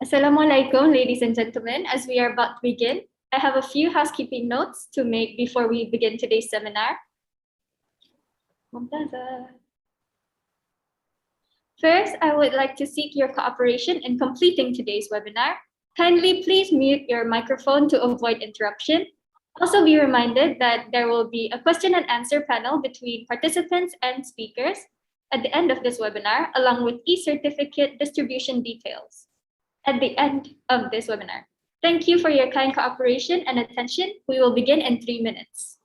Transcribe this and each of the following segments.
Assalamualaikum, ladies and gentlemen. As we are about to begin, I have a few housekeeping notes to make before we begin today's seminar. First, I would like to seek your cooperation in completing today's webinar. Kindly please mute your microphone to avoid interruption. Also be reminded that there will be a question and answer panel between participants and speakers at the end of this webinar, along with e-certificate distribution details at the end of this webinar. Thank you for your kind cooperation and attention. We will begin in 3 minutes.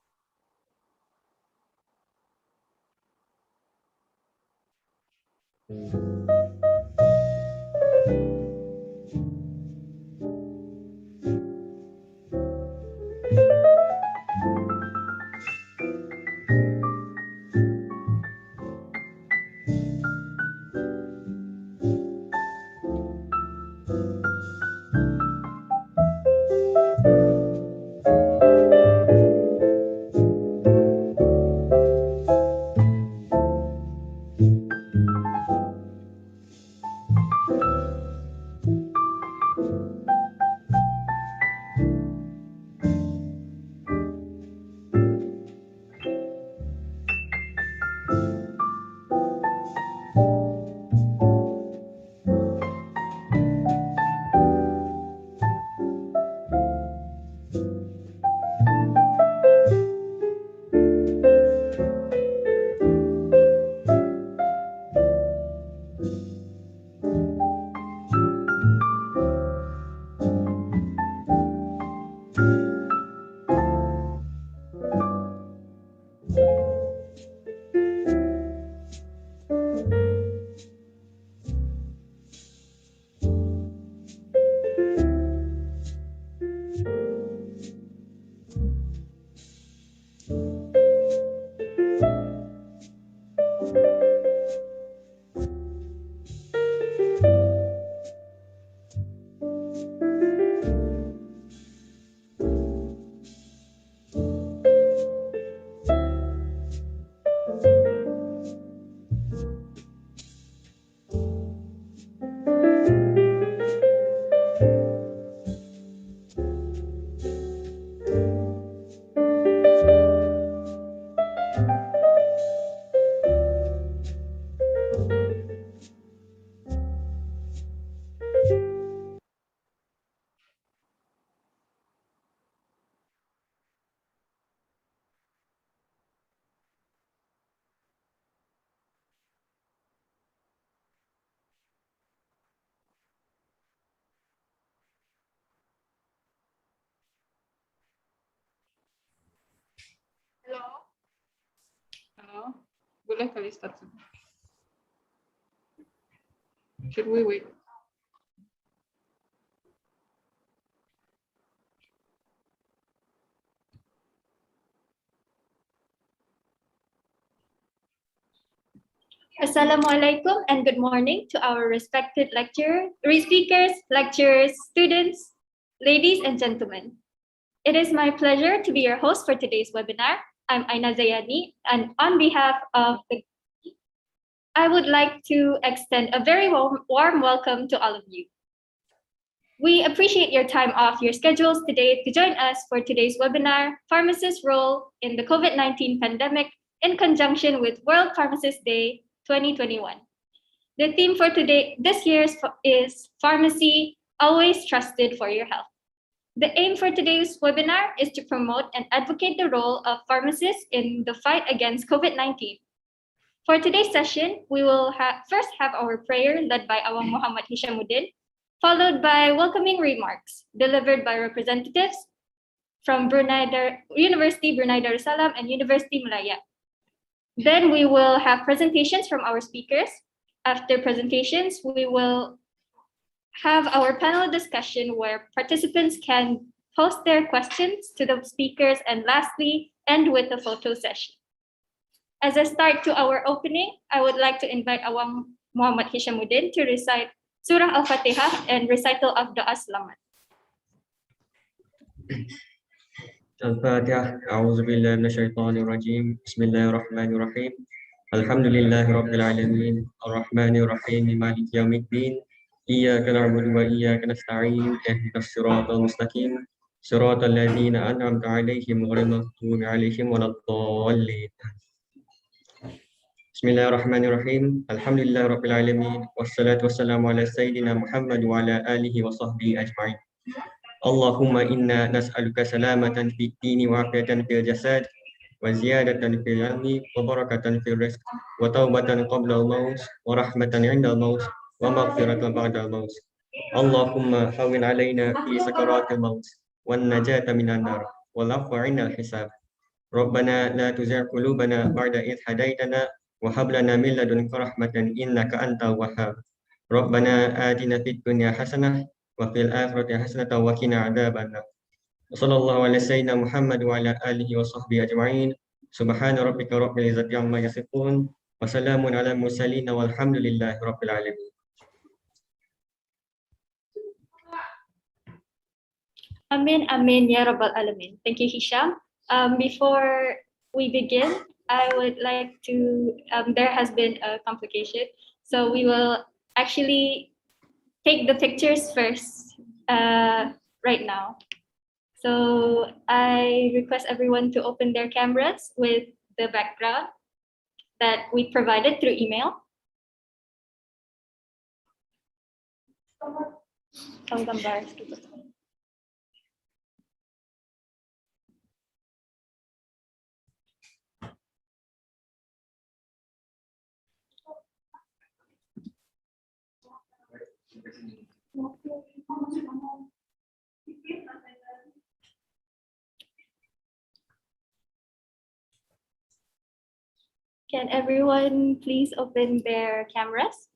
Halo, boleh kali start. Should we wait? Assalamualaikum and good morning to our respected speakers, lecturers, students, ladies and gentlemen. It is my pleasure to be your host for today's webinar. I'm Aina Zayani, and on behalf of I would like to extend a very warm welcome to all of you. We appreciate your time off your schedules today to join us for today's webinar, Pharmacist's Role in the COVID-19 Pandemic in conjunction with World Pharmacists Day 2021. The theme for this year is Pharmacy, Always Trusted for Your Health. The aim for today's webinar is to promote and advocate the role of pharmacists in the fight against COVID-19. For today's session, we will first have our prayer led by Awang Muhammad Hishamuddin, followed by welcoming remarks delivered by representatives from University Brunei Darussalam and University Malaya. Then we will have presentations from our speakers. After presentations, we will have our panel discussion where participants can post their questions to the speakers, and lastly, end with a photo session. As a start to our opening, I would like to invite Awang Muhammad Hishamuddin to recite Surah Al-Fatihah and recital of the Aslamat. الفاتحة أعوذ بالله من الشيطان الرجيم بسم الله الرحمن الرحيم الحمد لله رب العالمين الرحمن الرحيم مالك يوم الدين إياك نعبد وإياك نستعين اهدنا الصراط المستقيم صراط الذين أنعمت عليهم غير المغضوب عليهم ولا الضالين بسم الله الرحمن الرحيم الحمد لله رب العالمين والصلاة والسلام على سيدنا محمد وعلى آله وصحبه أجمعين اللهم إنا نسألك سلامة في الدين وعافية في الجسد وزيادة في العلم وبركة في الرزق وتوبة قبل الموت ورحمة عند الموت ومغفرة بعد الموت اللهم هون علينا في سكرات الموت والنجاة من النار والعفو عند الحساب ربنا لا تزغ قلوبنا بعد إذ هديتنا وهب لنا من لدنك رحمة إنك أنت الوهاب ربنا آتنا في الدنيا حسنة وفي الآخرة حسنة وقنا عذاب النار وصلى الله على سيدنا محمد وعلى آله وصحبه أجمعين سبحان ربك رب العزة عما يصفون وسلام على المرسلين والحمد لله رب العالمين. Amin, amin, ya Rabbal Alamin. Thank you, Hisham. Before we begin, I would like to, there has been a complication. So we will actually take the pictures first right now. So I request everyone to open their cameras with the background that we provided through email. Ang gambar. Can everyone please open their cameras?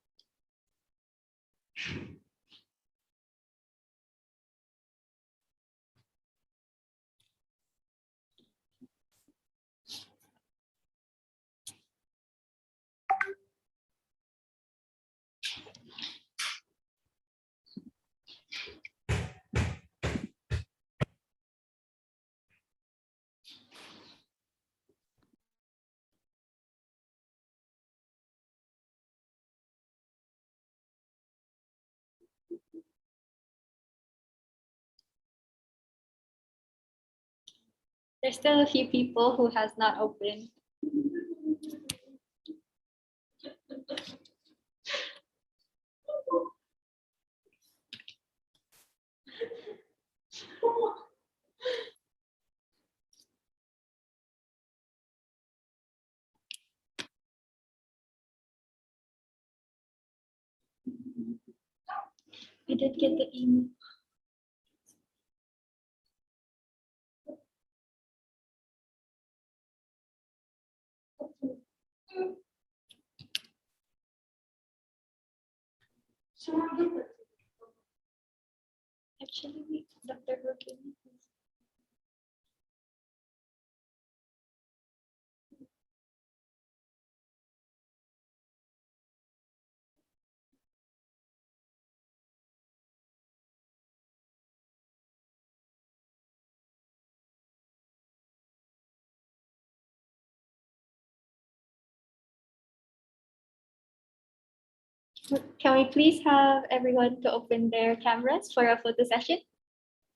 There's still a few people who has not opened. I did get the email. Actually, Dr. Working. Can we please have everyone to open their cameras for a photo session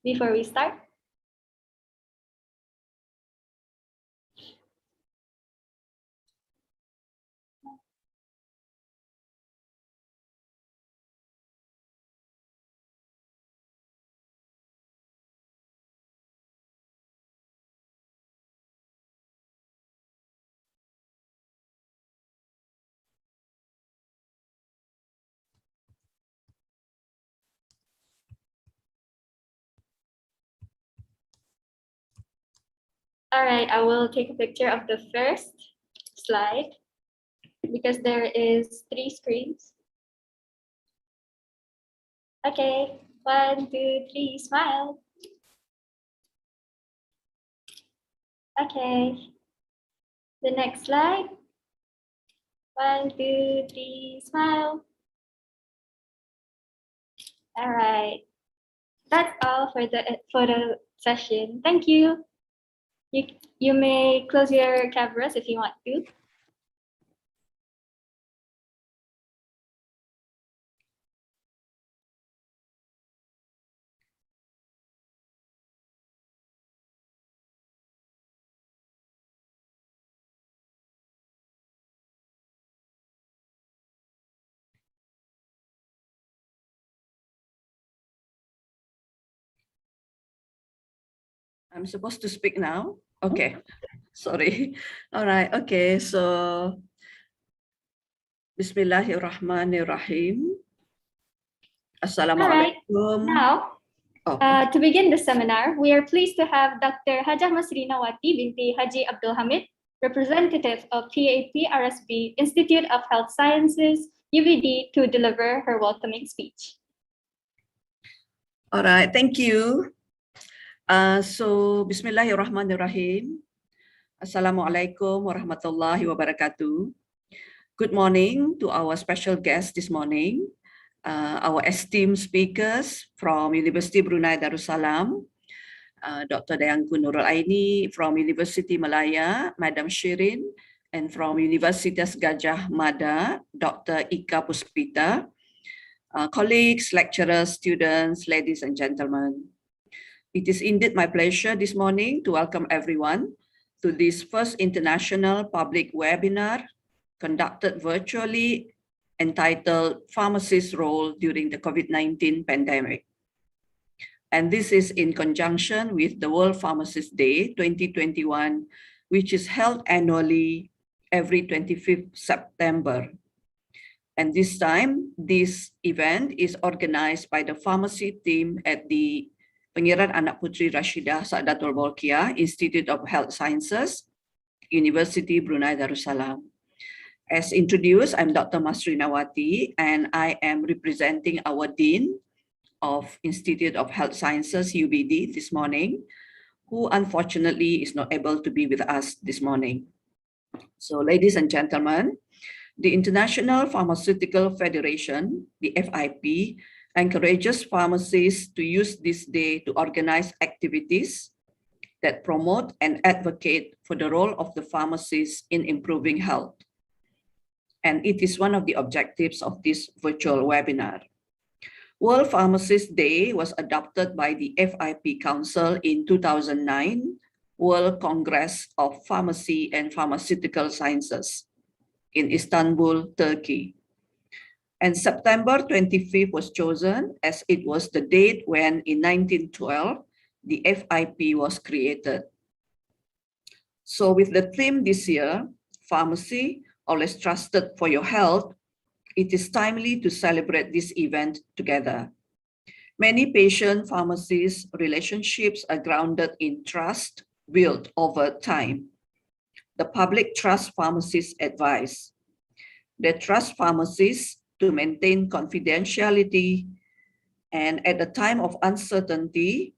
before we start? All right, I will take a picture of the first slide because there is 3 screens. Okay, 1, 2, 3, smile. Okay, the next slide. 1, 2, 3, smile. All right, that's all for the session. Thank you. You may close your cameras if you want to. I'm supposed to speak now? Okay, sorry. All right, okay, so Bismillahirrahmanirrahim. Assalamualaikum. Now, Oh, to begin the seminar, we are pleased to have Dr. Hajah Masrina Wati binti Haji Abdul Hamid, representative of PAP RSB Institute of Health Sciences, UBD, to deliver her welcoming speech. all right, thank you. So Bismillahirrahmanirrahim. Assalamualaikum warahmatullahi wabarakatuh. Good morning to our special guest this morning, our esteemed speakers from Universiti Brunei Darussalam, Dr. Dayangku Nurul Aini from University Malaya, Madam Shirin, and from Universitas Gajah Mada, Dr. Ika Puspita, colleagues, lecturers, students, ladies and gentlemen. It is indeed my pleasure this morning to welcome everyone to this first international public webinar conducted virtually entitled Pharmacist's Role During the COVID-19 Pandemic. And this is in conjunction with the World Pharmacists Day 2021, which is held annually every 25th September. And this time, this event is organized by the pharmacy team at the Pangeran Anak Puteri Rashidah Saadatul Bolkiah Institute of Health Sciences, Universiti Brunei Darussalam. As introduced, I'm Dr. Masrina Wati, and I am representing our Dean of Institute of Health Sciences, UBD, this morning, who unfortunately is not able to be with us this morning. So, ladies and gentlemen, the International Pharmaceutical Federation, the FIP, encourages pharmacists to use this day to organize activities that promote and advocate for the role of the pharmacist in improving health. And it is one of the objectives of this virtual webinar. World Pharmacists Day was adopted by the FIP Council in 2009, World Congress of Pharmacy and Pharmaceutical Sciences in Istanbul, Turkey. And September 25th was chosen as it was the date when in 1912, the FIP was created. So with the theme this year, Pharmacy, always trusted for your health, it is timely to celebrate this event together. Many patient-pharmacist relationships are grounded in trust built over time. The public trusts pharmacists' advice. They trust pharmacists to maintain confidentiality, and at a time of uncertainty,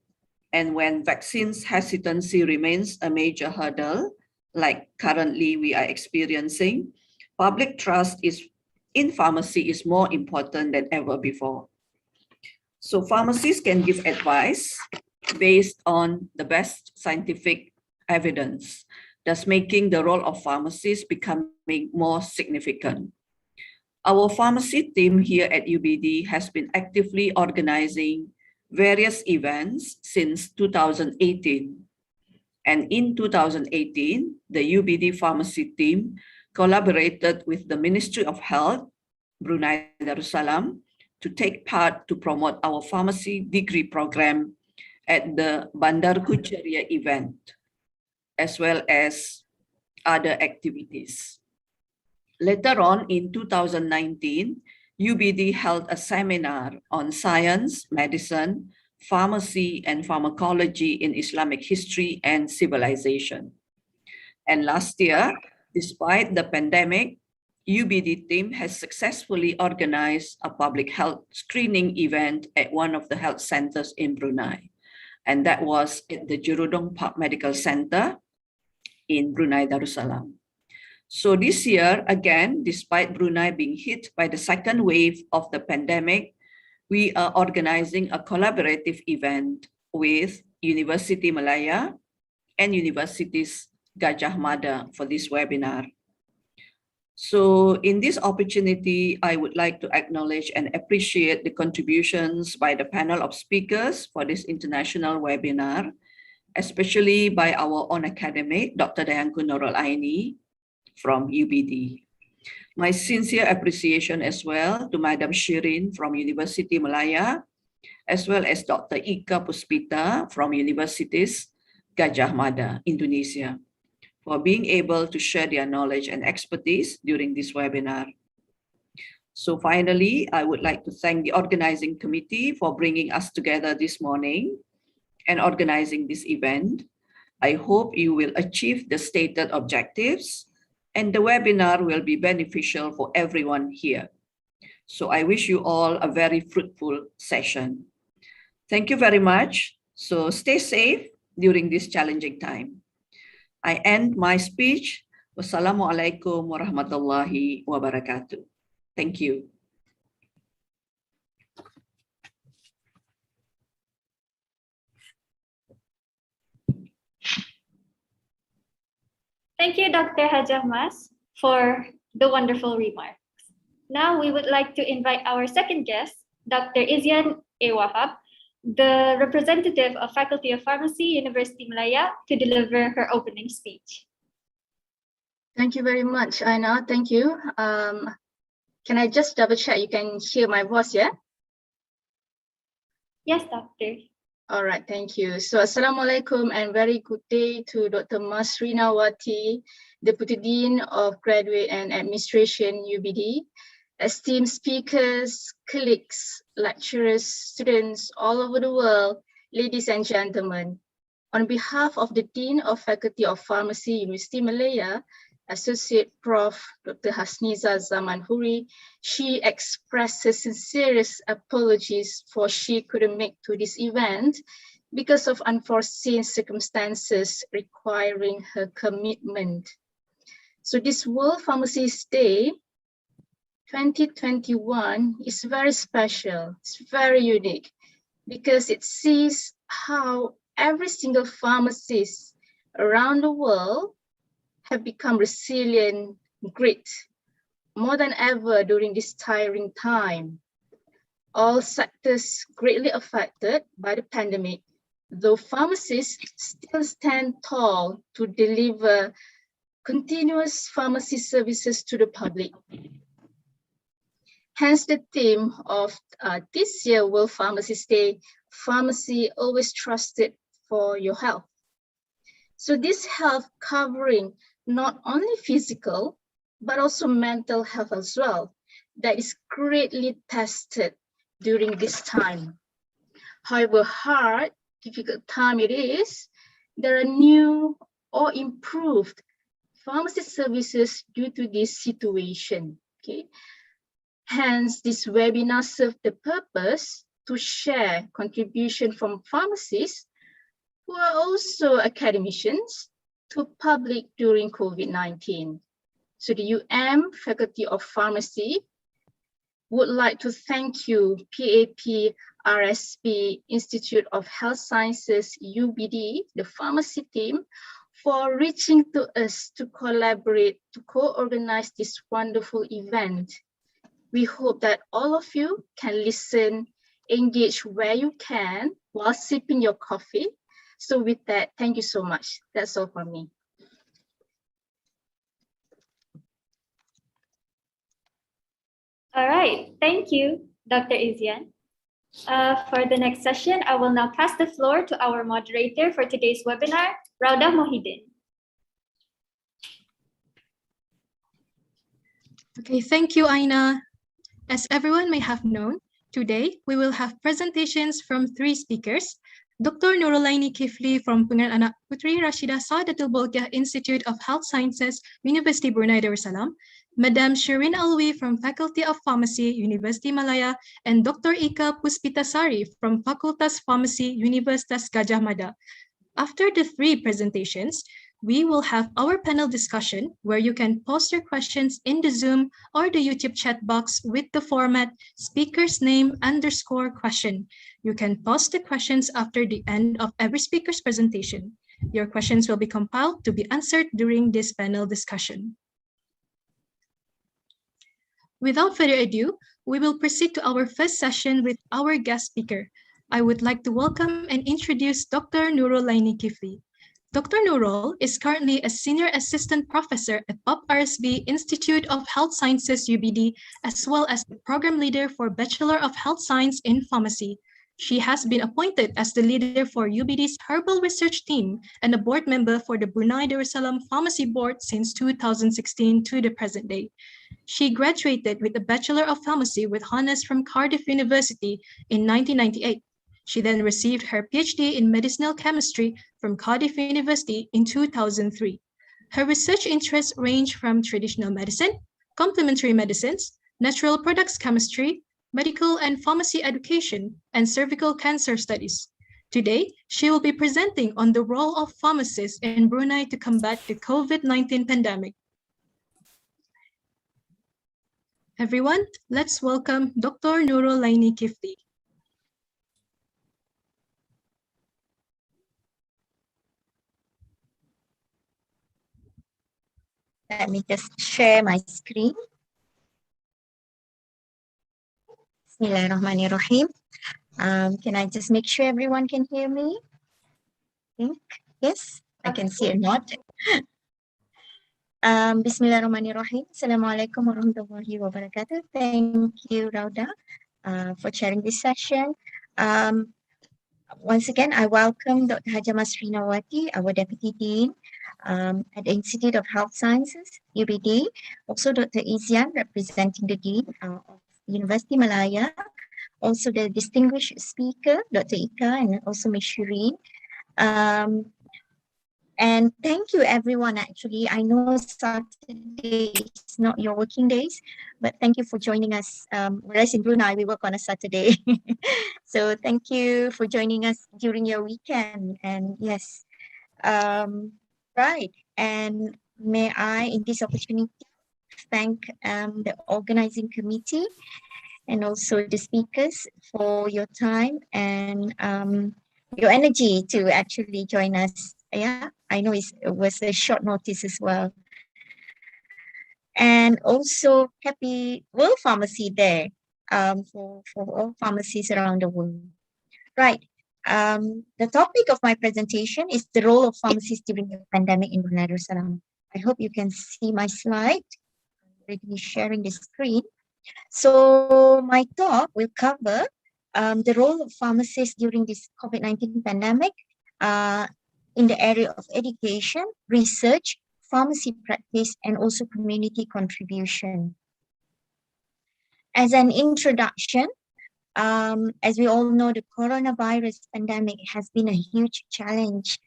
and when vaccines hesitancy remains a major hurdle, like currently we are experiencing, public trust in pharmacy is more important than ever before. So pharmacists can give advice based on the best scientific evidence, thus making the role of pharmacists becoming more significant. Our pharmacy team here at UBD has been actively organizing various events since 2018. And in 2018, the UBD pharmacy team collaborated with the Ministry of Health, Brunei Darussalam, to take part to promote our pharmacy degree program at the Bandarku Ceria event, as well as other activities. Later on in 2019, UBD held a seminar on science, medicine, pharmacy, and pharmacology in Islamic history and civilization. And last year, Despite the pandemic, UBD team has successfully organized a public health screening event at one of the health centers in Brunei. And that was at the Jurudong Park Medical Center in Brunei Darussalam. So this year, again, despite Brunei being hit by the second wave of the pandemic, we are organizing a collaborative event with Universiti Malaya and Universities Gajah Mada for this webinar. So in this opportunity, I would like to acknowledge and appreciate the contributions by the panel of speakers for this international webinar, especially by our own academic, Dr. Dayanku Nurul Aini from UBD. My sincere appreciation as well to Madam Shirin from Universiti Malaya, as well as Dr. Ika Puspita from Universities Gajah Mada, Indonesia, for being able to share their knowledge and expertise during this webinar. So finally, I would like to thank the organizing committee for bringing us together this morning and organizing this event. I hope you will achieve the stated objectives and the webinar will be beneficial for everyone here. So I wish you all a very fruitful session. Thank you very much. So stay safe during this challenging time. I end my speech. Wassalamualaikum warahmatullahi wabarakatuh. Thank you. Thank you, Dr. Hajah Mas, for the wonderful remarks. Now we would like to invite our second guest, Dr. Izyan A. Wahab, the representative of Faculty of Pharmacy, Universiti Malaya, to deliver her opening speech. Thank you very much, Aina. Thank you. Can I just double check you can hear my voice, yeah? Yes, Doctor. All right, thank you. So Assalamualaikum and very good day to Dr. Mas Rinawati, Deputy Dean of Graduate and Administration, UBD, esteemed speakers, colleagues, lecturers, students all over the world, ladies and gentlemen. On behalf of the Dean of Faculty of Pharmacy, Universiti Malaya, Associate Prof. Dr. Hasniza Zaman Huri, she expressed her sincerest apologies for she couldn't make to this event because of unforeseen circumstances requiring her commitment. So this World Pharmacists Day 2021 is very special, it's very unique because it sees how every single pharmacist around the world have become resilient, grit, more than ever during this tiring time. All sectors greatly affected by the pandemic, though pharmacists still stand tall to deliver continuous pharmacy services to the public. Hence the theme of this year World Pharmacists Day, pharmacy always trusted for your health. So this health covering not only physical, but also mental health as well, that is greatly tested during this time. However hard, difficult time it is, there are new or improved pharmacy services due to this situation. Okay. Hence, this webinar serves the purpose to share contribution from pharmacists who are also academicians to public during COVID-19. So the Faculty of Pharmacy would like to thank you, PAP RSP Institute of Health Sciences, UBD, the pharmacy team, for reaching to us to collaborate, to co-organize this wonderful event. We hope that all of you can listen, engage where you can while sipping your coffee. So with that, thank you so much. That's all from me. All right, thank you, Dr. Izyan. For the next session, I will now pass the floor to our moderator for today's webinar, Rauda Mohidin. Okay, thank you, Aina. As everyone may have known, today we will have presentations from 3 speakers, Dr. Nurulaini Kifli from Pengeran Anak Putri Rashidah Saadatul Bolkiah Institute of Health Sciences, University Brunei Darussalam, Madam Shirin Alwi from Faculty of Pharmacy, University Malaya, and Dr. Ika Puspitasari from Fakultas Pharmacy, Universitas Gajah Mada. After the three presentations, we will have our panel discussion where you can post your questions in the Zoom or the YouTube chat box with the format speaker's name _ question. You can post the questions after the end of every speaker's presentation. Your questions will be compiled to be answered during this panel discussion. Without further ado, we will proceed to our first session with our guest speaker. I would like to welcome and introduce Dr. Nurulaini Kifli. Dr. Nurul is currently a Senior Assistant Professor at POP-RSB Institute of Health Sciences UBD, as well as the Program Leader for Bachelor of Health Science in Pharmacy. She has been appointed as the leader for UBD's Herbal Research Team and a board member for the Brunei Darussalam Pharmacy Board since 2016 to the present day. She graduated with a Bachelor of Pharmacy with honors from Cardiff University in 1998. She then received her PhD in medicinal chemistry from Cardiff University in 2003. Her research interests range from traditional medicine, complementary medicines, natural products chemistry, medical and pharmacy education, and cervical cancer studies. Today, she will be presenting on the role of pharmacists in Brunei to combat the COVID-19 pandemic. Everyone, let's welcome Dr. Nurulaini Kifli. Let me just share my screen. Bismillahirrahmanirrahim. Can I just make sure everyone can hear me? Yes, I can see a nod. Bismillahirrahmanirrahim. Assalamualaikum warahmatullahi wabarakatuh. Thank you, Rauda, for chairing this session. Once again, I welcome Dr. Haja Masrinawati, our Deputy Dean at the Institute of Health Sciences, UBD. Also, Dr. Izian, representing the Dean of University Malaya. Also, the distinguished speaker, Dr. Ika, and also Ms. Shireen. And thank you, everyone, actually. I know Saturday is not your working days, but thank you for joining us. Whereas in Brunei, we work on a Saturday. So thank you for joining us during your weekend. And yes, right. And may I, in this opportunity, thank the organizing committee and also the speakers for your time and your energy to actually join us. Yeah, I know it was a short notice as well. And also happy World Pharmacy Day for all pharmacies around the world. Right. The topic of my presentation is the role of pharmacists during the pandemic in Brunei Darussalam. I hope you can see my slide. I'm already sharing the screen. So my talk will cover the role of pharmacists during this COVID-19 pandemic in the area of education, research, pharmacy practice, and also community contribution. As an introduction, as we all know, the coronavirus pandemic has been a huge challenge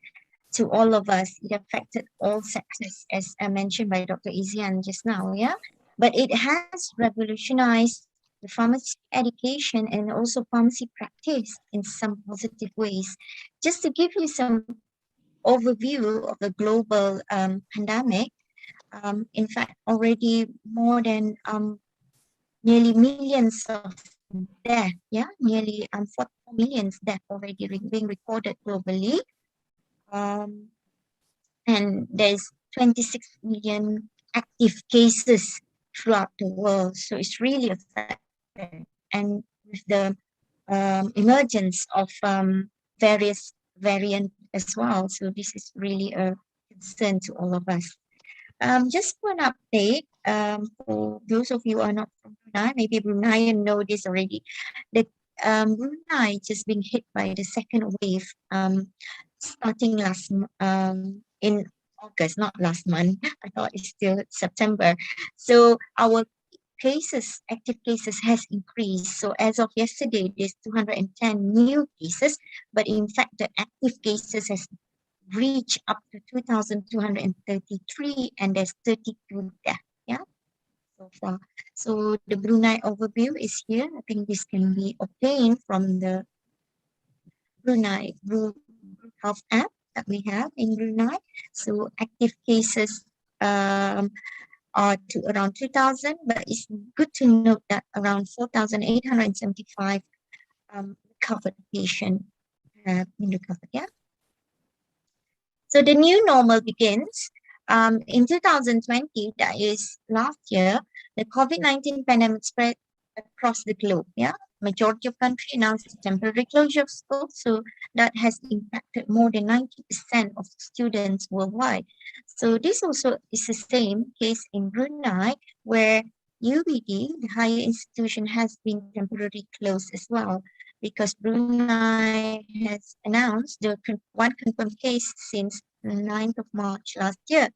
to all of us. It affected all sectors, as mentioned by Dr. Izian just now, yeah? But it has revolutionized the pharmacy education and also pharmacy practice in some positive ways. Just to give you some overview of the global pandemic, in fact, already more than nearly millions of deaths, yeah, nearly 44 million deaths already being recorded globally. And there's 26 million active cases throughout the world. So it's really affected. And with the emergence of various variants as well. So this is really a concern to all of us. Just for an update, for those of you who are not from Brunei, maybe Brunei know this already. The Brunei just been hit by the second wave starting in August, not last month. I thought it's still September. So our cases, active cases has increased. So as of yesterday, there's 210 new cases, but in fact, the active cases has reached up to 2,233 and there's 32 deaths, yeah, so far. So the Brunei overview is here. I think this can be obtained from the Brunei Health app that we have in Brunei. So active cases are to around 2,000, but it's good to note that around 4,875 recovered patients have been recovered, yeah. So the new normal begins in 2020, that is last year, the COVID-19 pandemic spread across the globe, yeah. Majority of countries announced temporary closure of schools, so that has impacted more than 90% of students worldwide. So this also is the same case in Brunei, where UBD, the higher institution, has been temporarily closed as well, because Brunei has announced the one confirmed case since the 9th of March last year.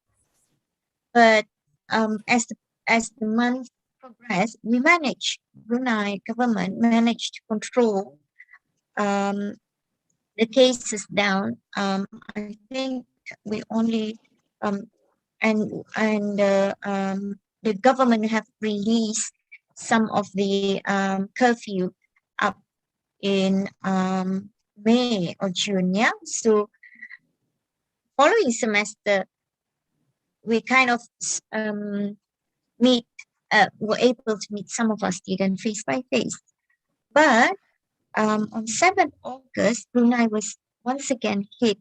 But as the month progressed, Brunei government managed to control the cases down. I think we only the government have released some of the curfew up in May or June, yeah. So following semester, we kind of were able to meet some of our students face by face. But on 7th August, Brunei was once again hit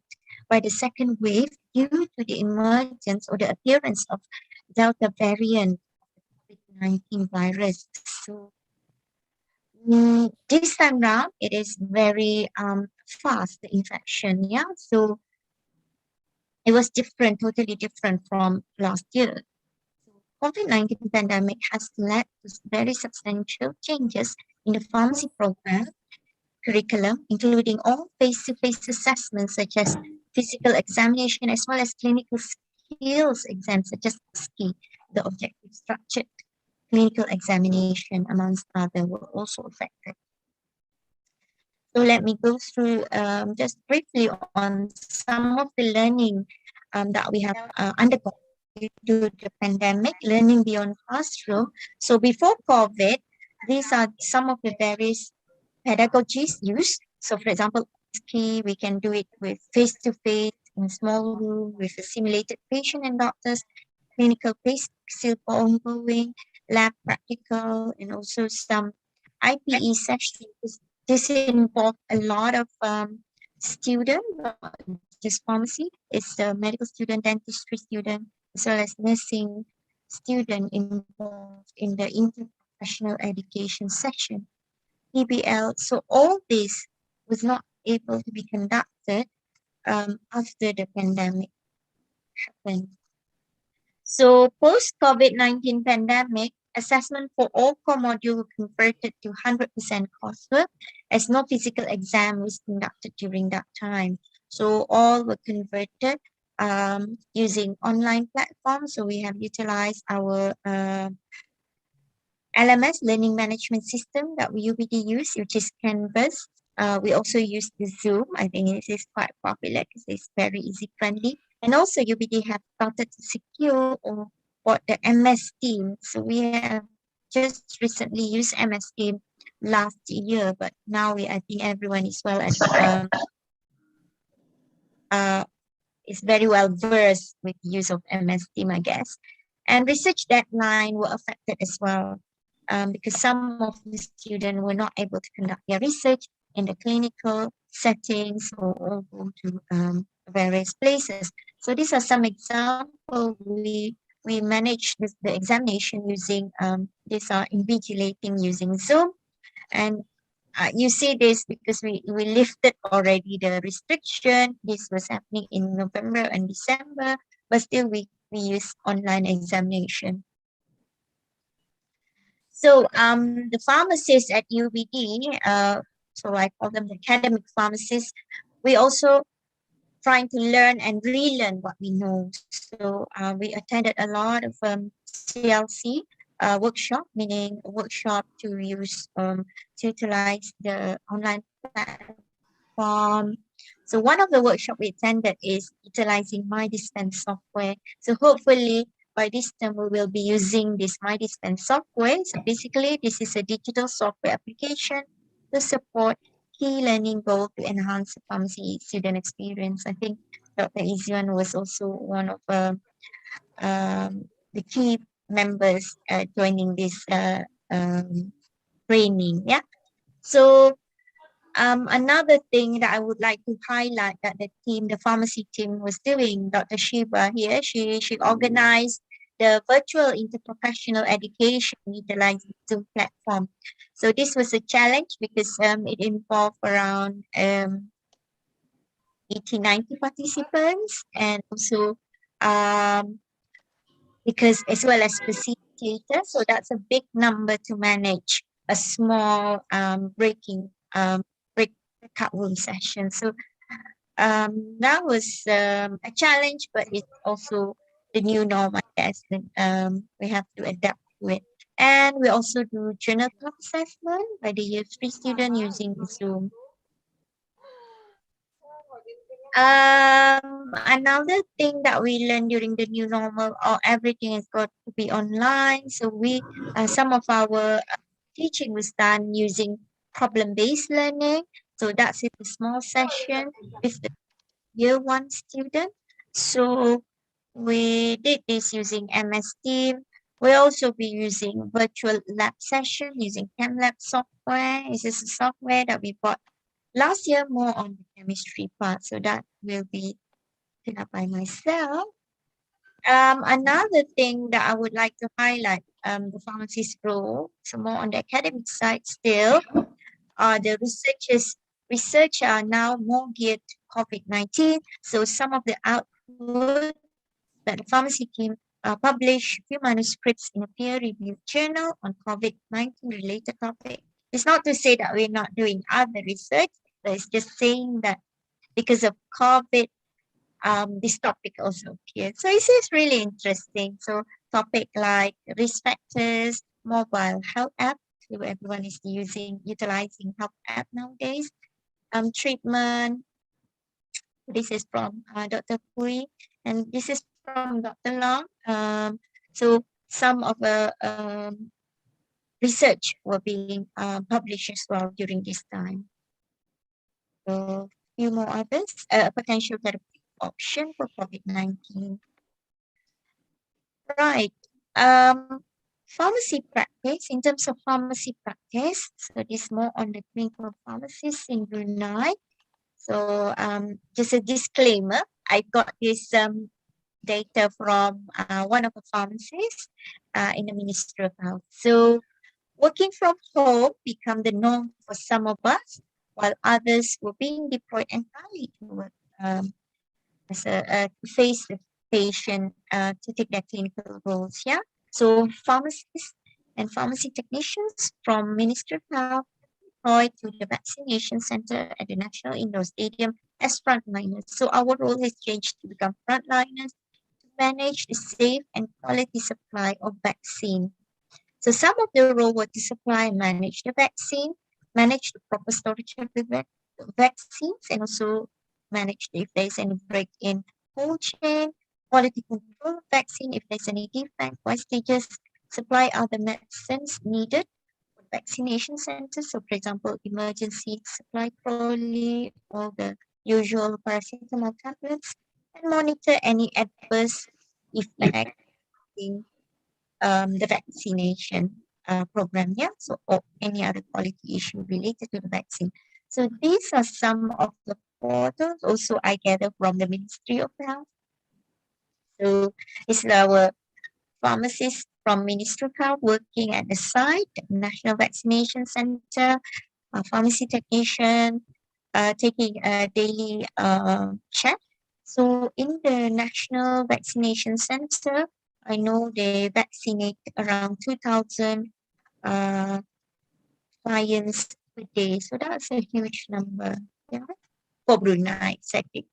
by the second wave due to the emergence or the appearance of Delta variant of the COVID-19 virus. So this time round, it is very fast, the infection, yeah. So it was different, totally different from last year. COVID-19 pandemic has led to very substantial changes in the pharmacy program curriculum, including all face-to-face assessments such as physical examination as well as clinical skills exams such as SKI, the objective structured clinical examination, amongst others, were also affected. So let me go through just briefly on some of the learning that we have undergone due to the pandemic, learning beyond classroom. So before COVID, these are some of the various pedagogies used. So for example, we can do it with face-to-face in a small room with a simulated patient and doctors, clinical phase still ongoing, lab practical, and also some IPE sessions. This involved a lot of students, just pharmacy. It's the medical student, dentistry student, as well as nursing student involved in the interprofessional education section, PBL. So all this was not able to be conducted after the pandemic happened. So post-COVID-19 pandemic, assessment for all core modules were converted to 100% coursework as no physical exam was conducted during that time. So all were converted using online platforms. So we have utilized our LMS, Learning Management System, that we UBD use, which is Canvas. We also use the Zoom. I think it is quite popular because it's very easy friendly. And also UBD have started to secure or bought the MS Team. So we have just recently used MS Team last year, but now I think everyone is well as is very well versed with the use of MS Team, I guess. And research deadline were affected as well. Because some of the students were not able to conduct their research in the clinical settings or go to various places. So these are some examples. We managed the examination using, these are invigilating using Zoom. And you see this because we lifted already the restriction. This was happening in November and December, but still we use online examination. So the pharmacists at UBD, so I call them the academic pharmacists, we also trying to learn and relearn what we know. So we attended a lot of CLC, workshop, meaning a workshop to use to utilize the online platform. So one of the workshop we attended is utilizing MyDispense software. So hopefully by this time we will be using this MyDispense software. So basically this is a digital software application to support key learning goal to enhance the pharmacy student experience. I think Dr. Izian was also one of the key members joining this training. Yeah. So another thing that I would like to highlight that the pharmacy team was doing, Dr. Shiba here, she organized the virtual interprofessional education utilizing Zoom platform. So this was a challenge because it involved around 80, 90 participants, and also because as well as facilitators, so that's a big number to manage a small breakout room session. So that was a challenge, but it's also the new norm, I guess, and we have to adapt to it. And we also do journal club assessment by the year 3 student using Zoom. Another thing that we learned during the new normal, or everything is got to be online. So we, some of our teaching was done using problem-based learning. So that's a small session with the year 1 student. So we did this using MS Team. We'll also be using virtual lab session using ChemLab software. This is a software that we bought last year, more on the chemistry part. So that will be taken up by myself. Another thing that I would like to highlight, the pharmacist role, so more on the academic side still, the research are now more geared to COVID-19. So some of the output that the pharmacy team published few manuscripts in a peer-reviewed journal on COVID-19 related topic. It's not to say that we're not doing other research, but it's just saying that because of COVID, this topic also appeared. So it's just really interesting. So topic like risk factors, mobile health app, so everyone is utilizing health app nowadays. Treatment. This is from Dr. Pui, and this is from Dr. Long. So some of the research were being published as well during this time. So few more others, potential therapeutic option for COVID-19. Right. Pharmacy practice, in terms of pharmacy practice, so this more on the clinical pharmacists in Brunei. So just a disclaimer, I got this data from one of the pharmacists in the Ministry of Health. So working from home become the norm for some of us, while others were being deployed entirely to work to face the patient to take their clinical roles. Yeah. So pharmacists and pharmacy technicians from Ministry of Health deployed to the vaccination center at the National Indoor Stadium as frontliners. So our role has changed to become frontliners to manage the safe and quality supply of vaccine. So some of the role were to supply and manage the vaccine, manage the proper storage of the vaccines, and also manage if there's any break in cold chain, quality control of vaccine, if there's any defect, by stages, supply other medicines needed for vaccination centers. So for example, emergency supply trolley, all the usual paracetamol tablets, and monitor any adverse effect in the vaccination program, yeah, so or any other quality issue related to the vaccine. So these are some of the photos also I gather from the Ministry of Health. So this is our pharmacist from Ministry of Health working at the site, National Vaccination Center, pharmacy technician taking a daily check. So in the National Vaccination Center, I know they vaccinate around 2,000 clients per day. So that's a huge number, yeah, for Brunei, exactly.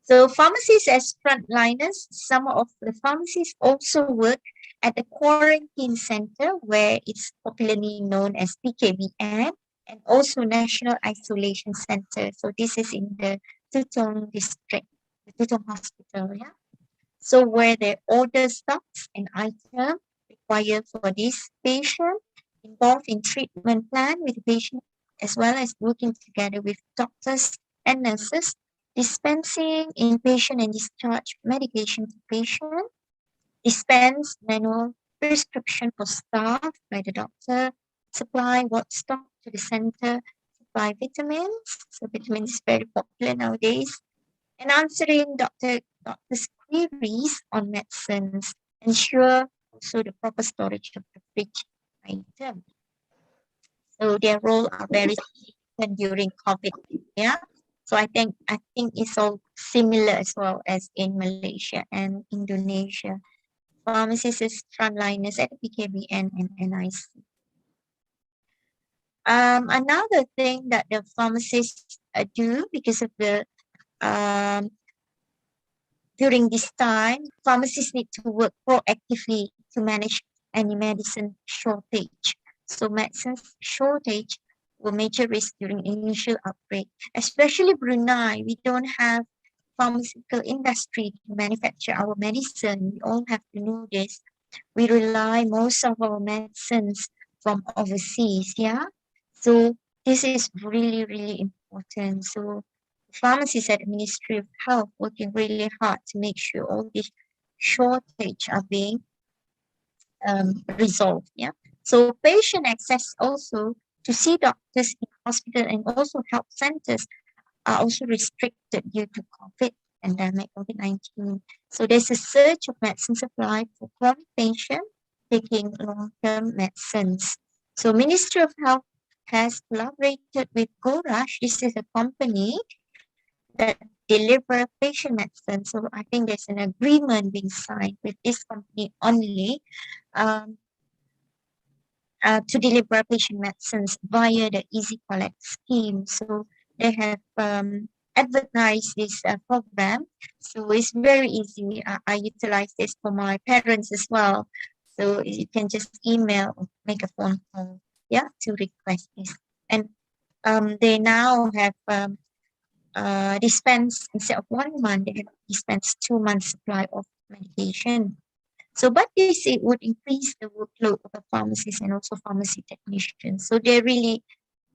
So pharmacists as frontliners, some of the pharmacists also work at the quarantine center where it's popularly known as PKBN, and also National Isolation Center. So this is in the Tutong district, the Tutong Hospital, yeah. So where they order stocks and items required for this patient, involved in treatment plan with the patient, as well as working together with doctors and nurses, dispensing inpatient and discharge medication to patient, dispense manual prescription for staff by the doctor, supply what stock to the center, supply vitamins. So vitamins is very popular nowadays, and answering doctor's queries on medicines, ensure also the proper storage of the fridge item. So their role are very significant during COVID. Yeah. So I think it's all similar as well as in Malaysia and Indonesia. Pharmacists as frontliners at PKBN and NIC. Another thing that the pharmacists do because of the during this time, pharmacists need to work proactively to manage any medicine shortage. So medicine shortage were major risk during initial outbreak, especially Brunei. We don't have pharmaceutical industry to manufacture our medicine. We all have to know this. We rely most of our medicines from overseas, yeah. So this is really, really important. So pharmacists at the Ministry of Health working really hard to make sure all these shortage are being resolved. Yeah. So patient access also to see doctors in hospital and also health centers are also restricted due to COVID pandemic, COVID-19. So there's a surge of medicine supply for chronic patients taking long-term medicines. So Ministry of Health has collaborated with GoRush. This is a company that deliver patient medicine. So I think there's an agreement being signed with this company only to deliver patient medicines via the Easy Collect scheme. So they have advertised this program. So it's very easy. I utilize this for my parents as well. So you can just email or make a phone call, yeah, to request this. And they now have dispense instead of 1 month, they have dispensed 2 months supply of medication. So, but this it would increase the workload of the pharmacists and also pharmacy technicians. So they really,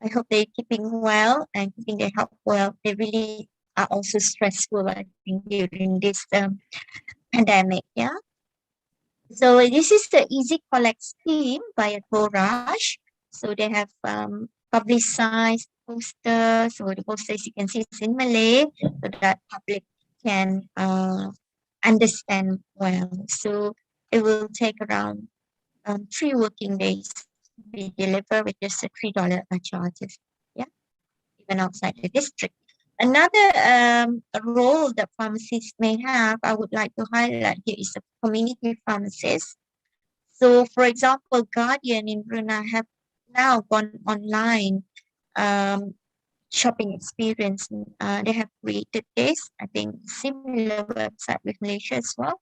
I hope they're keeping well and keeping their health well. They really are also stressful, I think, during this pandemic. Yeah. So this is the Easy Collect scheme by GoRush. So they have publicized posters. So the posters you can see is in Malay, so that public can understand well. So it will take around 3 working days to be delivered with just a $3 charges. Yeah, even outside the district. Another role that pharmacists may have, I would like to highlight here, is a community pharmacist. So, for example, Guardian in Brunei have now gone online shopping experience. They have created this, I think, similar website with Malaysia as well,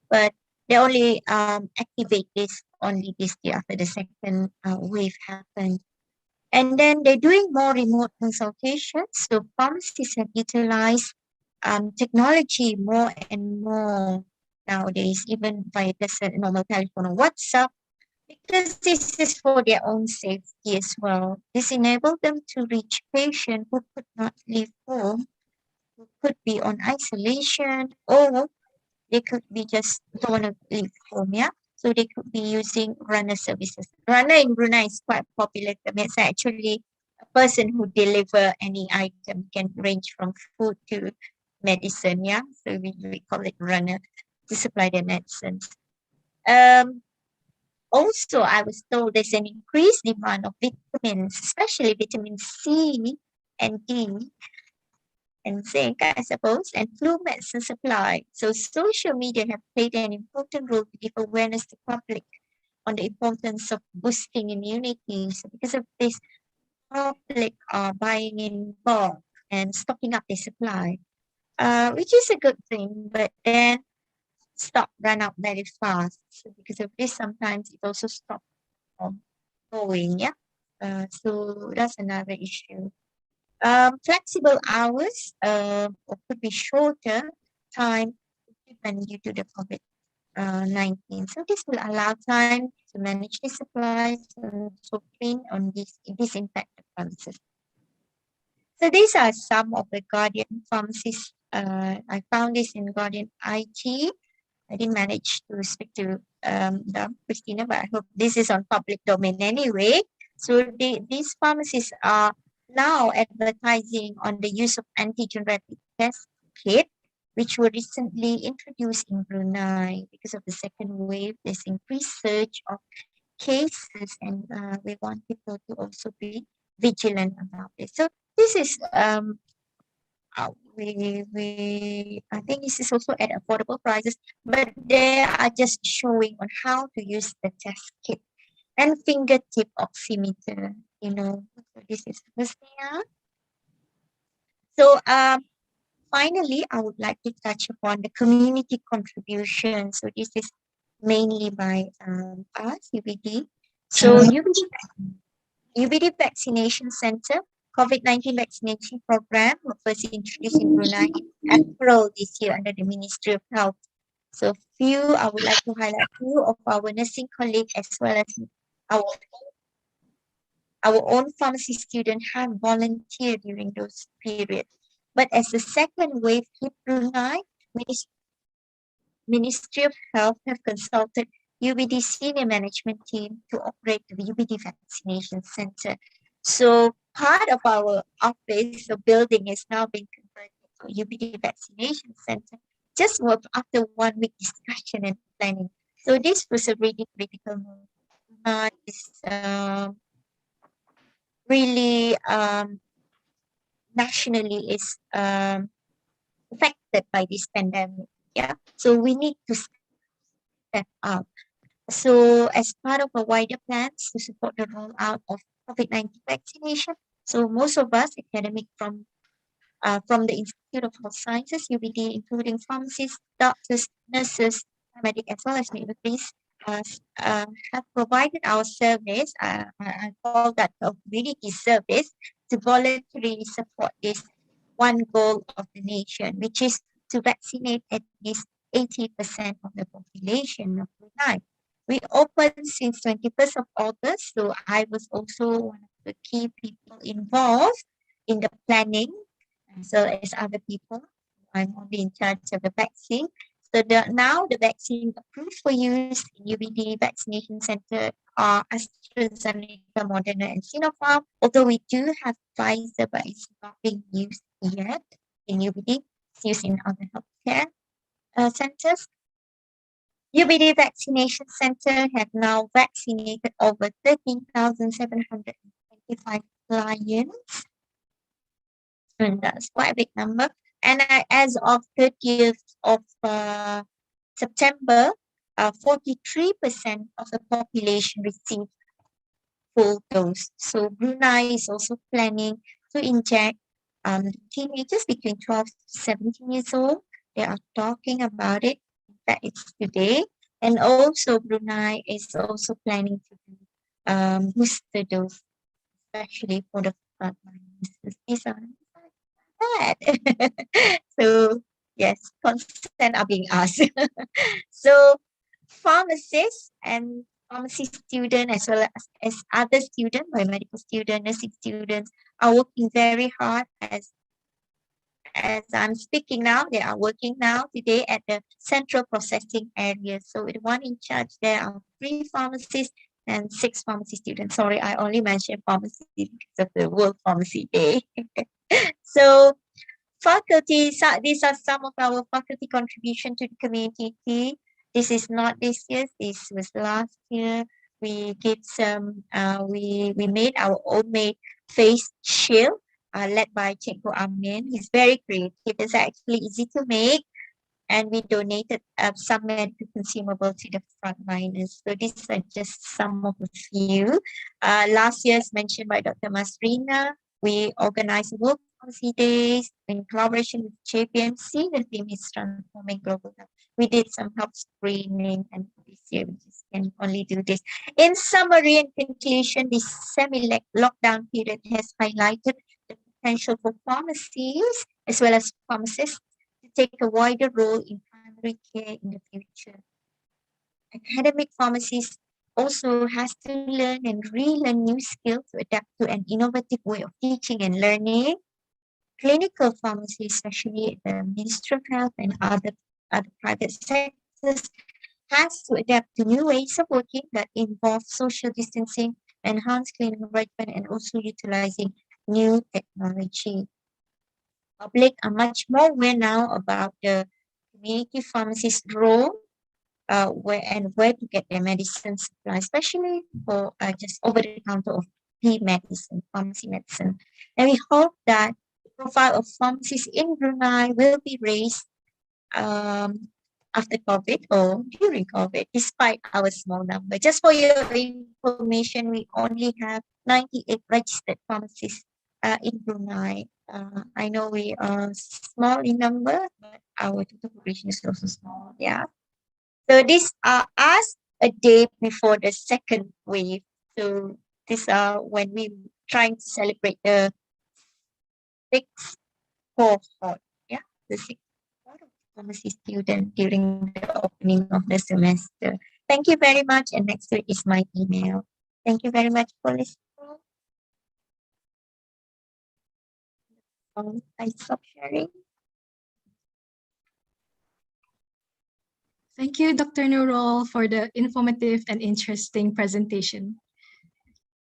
but they only activate this only this year after the second wave happened. And then they're doing more remote consultations. So pharmacists have utilized technology more and more nowadays, even via just a normal telephone or WhatsApp, because this is for their own safety as well. This enables them to reach patients who could not leave home, who could be on isolation, or they could be just don't want to leave home, yeah? So they could be using runner services. Runner in Brunei is quite popular. It's actually a person who deliver any item, can range from food to medicine, yeah? So we call it runner to supply the medicines. Also, I was told there's an increased demand of vitamins, especially vitamin C and D and zinc, I suppose, and flu medicine supply. So social media have played an important role to give awareness to public on the importance of boosting immunity. So because of this, public are buying in bulk and stocking up their supply. which is a good thing, but then stock run out very fast. So because of this, sometimes it also stops from going. Yeah. So that's another issue. Flexible hours or could be shorter time given due to the COVID-19. So this will allow time to manage the supplies and so clean on these disinfected premises. So these are some of the Guardian pharmacists. I found this in Guardian IT. I didn't manage to speak to Christina, but I hope this is on public domain anyway. So these pharmacists are now advertising on the use of antigen rapid test kit, which were recently introduced in Brunei because of the second wave. There's increased surge of cases, and we want people to also be vigilant about it. So this is I think this is also at affordable prices, but they are just showing on how to use the test kit and fingertip oximeter. So this is first thing. So finally, I would like to touch upon the community contribution. So this is mainly by us, UBD. So UBD Vaccination Center COVID-19 vaccination program was first introduced in Brunei in April this year under the Ministry of Health. So I would like to highlight few of our nursing colleagues as well as our own pharmacy students have volunteered during those periods. But as the second wave hit Brunei, Ministry of Health have consulted UBD senior management team to operate the UBD Vaccination Center. So part of our office, the building is now being converted to UBD Vaccination Center, just after 1 week discussion and planning. So this was a really critical move. Really nationally is affected by this pandemic. Yeah, so we need to step up. So as part of a wider plans to support the rollout of COVID-19 vaccination, so most of us academic from the Institute of Health Sciences, UBD, including pharmacists, doctors, nurses, paramedics, as well as midwiferys, have provided our service, I call that a community service, to voluntarily support this one goal of the nation, which is to vaccinate at least 80% of the population of Brunei. We opened since 21st of August, so I was also one of the key people involved in the planning, as well as other people. I'm only in charge of the vaccine. So now the vaccine approved for use in UBD Vaccination Center are AstraZeneca, Moderna, and Sinopharm. Although we do have Pfizer, but it's not being used yet in UBD. It's used in other healthcare centers. UBD Vaccination Center have now vaccinated over 13,725 clients. And that's quite a big number. And as of 30th of September, 43% of the population received full dose. So Brunei is also planning to inject teenagers between 12 to 17 years old. They are talking about it. In fact, it's today. And also Brunei is also planning to do booster dose, especially for the frontliners. These are bad. So yes, consent are being asked. So pharmacists and pharmacy students as well as other students, biomedical students, nursing students are working very hard as I'm speaking now. They are working now today at the central processing area. So with one in charge, there are 3 pharmacists and 6 pharmacy students. Sorry, I only mentioned pharmacy because of the World Pharmacy Day. So faculty, these are some of our faculty contribution to the community. This is not this year, this was last year. We did some, we made our own made face shield led by Cikgu Amin. He's very creative. It's actually easy to make. And we donated some medical consumable to the frontliners. So these are just some of the few. Last year, as mentioned by Dr. Masrina, we organized a World Pharmacy Days in collaboration with JPMC. The theme is Transforming Global Health. We did some health screening, and this year we just can only do this. In summary and conclusion, this semi-lockdown period has highlighted the potential for pharmacies as well as pharmacists to take a wider role in primary care in the future. Academic pharmacists also has to learn and relearn new skills to adapt to an innovative way of teaching and learning. Clinical pharmacy, especially the Ministry of Health and other private sectors, has to adapt to new ways of working that involve social distancing, enhanced cleaning regimen, and also utilizing new technology. Public are much more aware now about the community pharmacist role, where to get their medicine supply, especially for just over the counter of medicine, pharmacy medicine. And we hope that the profile of pharmacists in Brunei will be raised after COVID or during COVID, despite our small number. Just for your information, we only have 98 registered pharmacists in Brunei. I know we are small in number, but our total population is also small. Yeah. So these are us a day before the second wave. So these are when we trying to celebrate the sixth cohort. Yeah, the sixth cohort of pharmacy student during the opening of the semester. Thank you very much. And next week is my email. Thank you very much for listening. I stop sharing. Thank you, Dr. Nurul, for the informative and interesting presentation.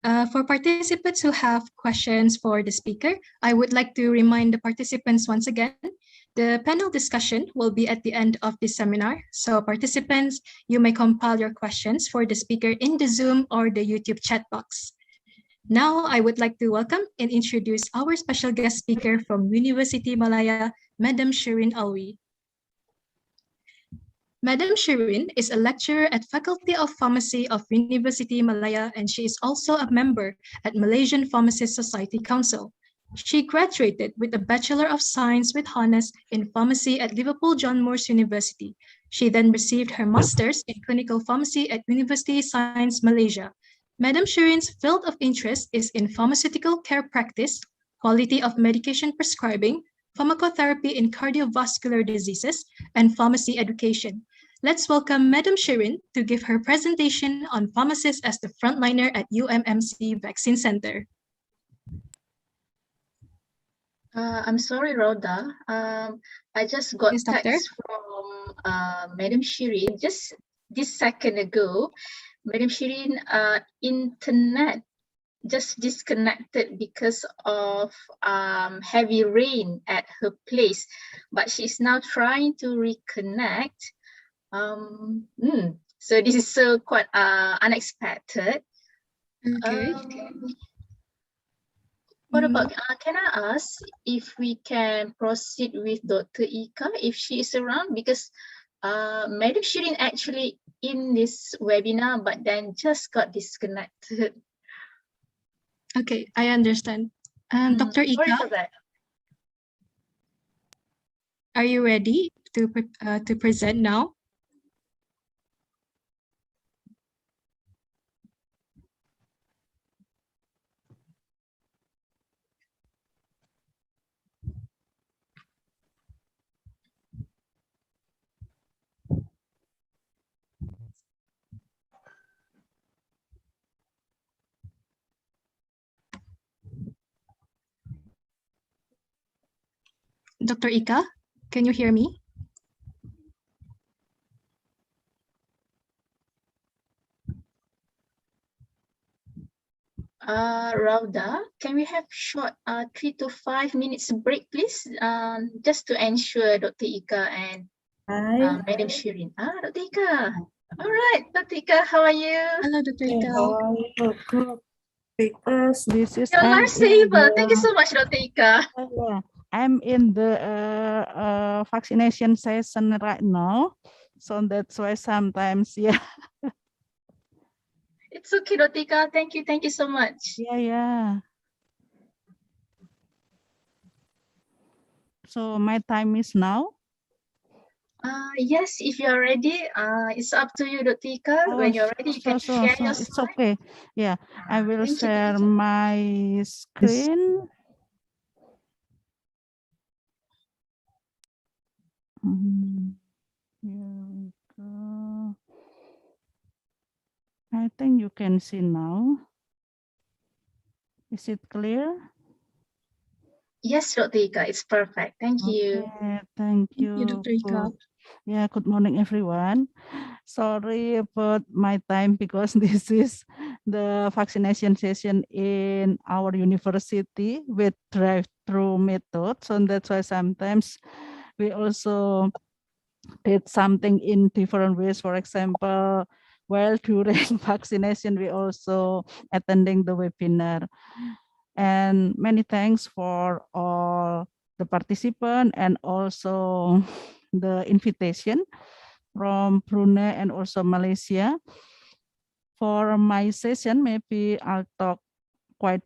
For participants who have questions for the speaker, I would like to remind the participants once again, the panel discussion will be at the end of this seminar. So participants, you may compile your questions for the speaker in the Zoom or the YouTube chat box. Now, I would like to welcome and introduce our special guest speaker from Universiti Malaya, Madam Shirin Alwi. Madam Shirin is a lecturer at Faculty of Pharmacy of Universiti Malaya, and she is also a member at Malaysian Pharmacist Society Council. She graduated with a Bachelor of Science with Honours in Pharmacy at Liverpool John Moores University. She then received her Master's in Clinical Pharmacy at University Science Malaysia. Madam Shirin's field of interest is in pharmaceutical care practice, quality of medication prescribing, pharmacotherapy in cardiovascular diseases, and pharmacy education. Let's welcome Madam Shirin to give her presentation on pharmacists as the frontliner at UMMC Vaccine Center. I'm sorry, Rhoda. I just got Yes, Doctor. text from Madam Shirin just this second ago. Madam Shirin, internet just disconnected because of heavy rain at her place, but she's now trying to reconnect. So this is so quite unexpected. Okay. What about, can I ask if we can proceed with Dr. Ika, if she is around? Because Madam Shirin actually in this webinar, but then just got disconnected. Okay, I understand. Dr. Sorry Ika, for that. are you ready to present now? Dr. Ika, can you hear me? Rauda, can we have short 3 to 5 minutes break, please? Just to ensure Dr. Ika and Madam Shirin. Dr. Ika. All right, Dr. Ika, how are you? Hello, Dr. Ika. Good. Because this is You're a lifesaver. Thank you so much, Dr. Ika. I'm in the vaccination session right now, so that's why sometimes, yeah. It's okay, Dr. Ika. Thank you so much. Yeah. So my time is now. Yes, if you're ready, it's up to you, Dr. Ika. When you're ready, you can share your It's slide. okay. Yeah, I will Thank you, share teacher. my screen. Here we go. I think you can see now. Is it clear? Yes, Dr. Ika, it's perfect. Thank you. Okay, thank you. Dr. Ika. Good morning, everyone. Sorry about my time because this is the vaccination session in our university with drive-through method. So that's why sometimes we also did something in different ways. For example, while during vaccination, we also attending the webinar. And many thanks for all the participant and also the invitation from Brunei and also Malaysia. For my session, maybe I'll talk quite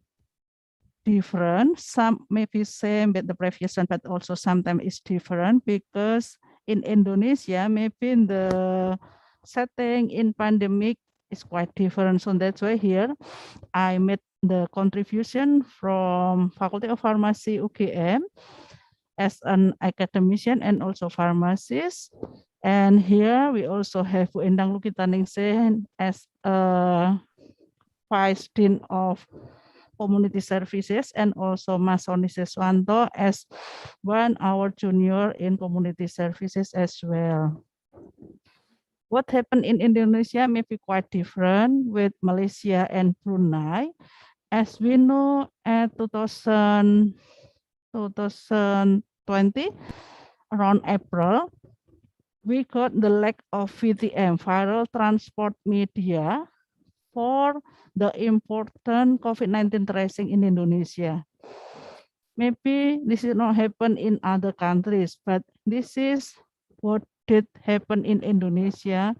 different. Some maybe same with the previous one, but also sometimes it's different because in Indonesia, maybe in the setting in pandemic is quite different. So that's why here I made the contribution from Faculty of Pharmacy UGM as an academician and also pharmacist. And here we also have Bu Endang Lukitaningsih as a Vice Dean of Community Services and also Mas Soni Seswanto as one our junior in Community Services as well. What happened in Indonesia may be quite different with Malaysia and Brunei. As we know, at 2020, around April, we got the lack of VTM, viral transport media, for the important COVID-19 tracing in Indonesia. Maybe this did not happen in other countries, but this is what did happen in Indonesia.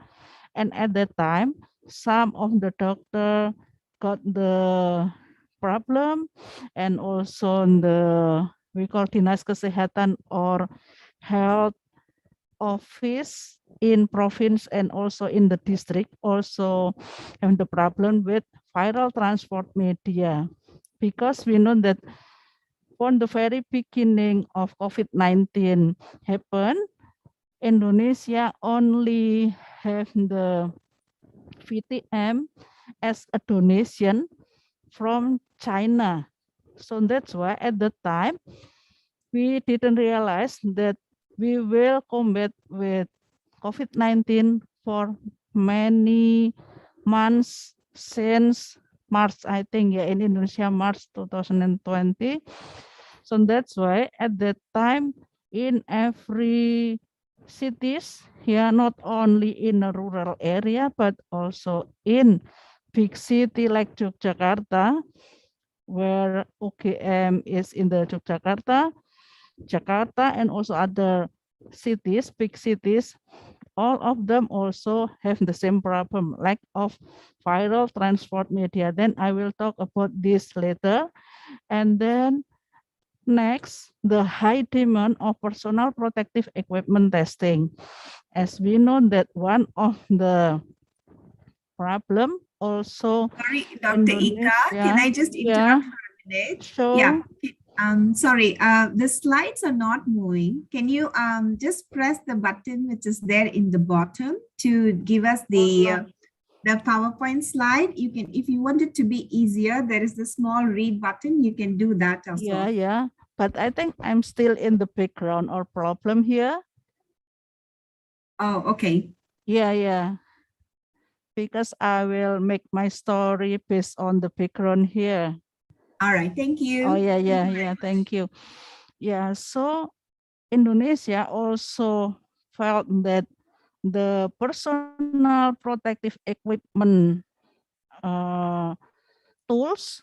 And at that time, some of the doctor got the problem, and also the we call Dinas Kesehatan or health office in province and also in the district also have the problem with viral transport media, because we know that from the very beginning of COVID-19 happened, Indonesia only have the VTM as a donation from China. So that's why at the time we didn't realize that we will combat with COVID-19 for many months since March, I think, yeah, in Indonesia, March 2020. So that's why at that time in every cities, yeah, not only in a rural area, but also in big city like Yogyakarta, where UGM is in the Yogyakarta, Jakarta, and also other cities, big cities, all of them also have the same problem, lack of viral transport media. Then I will talk about this later. And then next, the high demand of personal protective equipment testing. As we know that one of the problem also. Sorry, Dr. Ika, can I just interrupt for a minute? Sure. Yeah. Sorry, the slides are not moving. Can you just press the button which is there in the bottom to give us the PowerPoint slide? You can, if you want it to be easier, there is the small read button. You can do that also. Yeah. But I think I'm still in the background or problem here. Oh, okay. Yeah. Because I will make my story based on the background here. All right, thank you. Oh, yeah, thank you. Yeah, so Indonesia also felt that the personal protective equipment tools,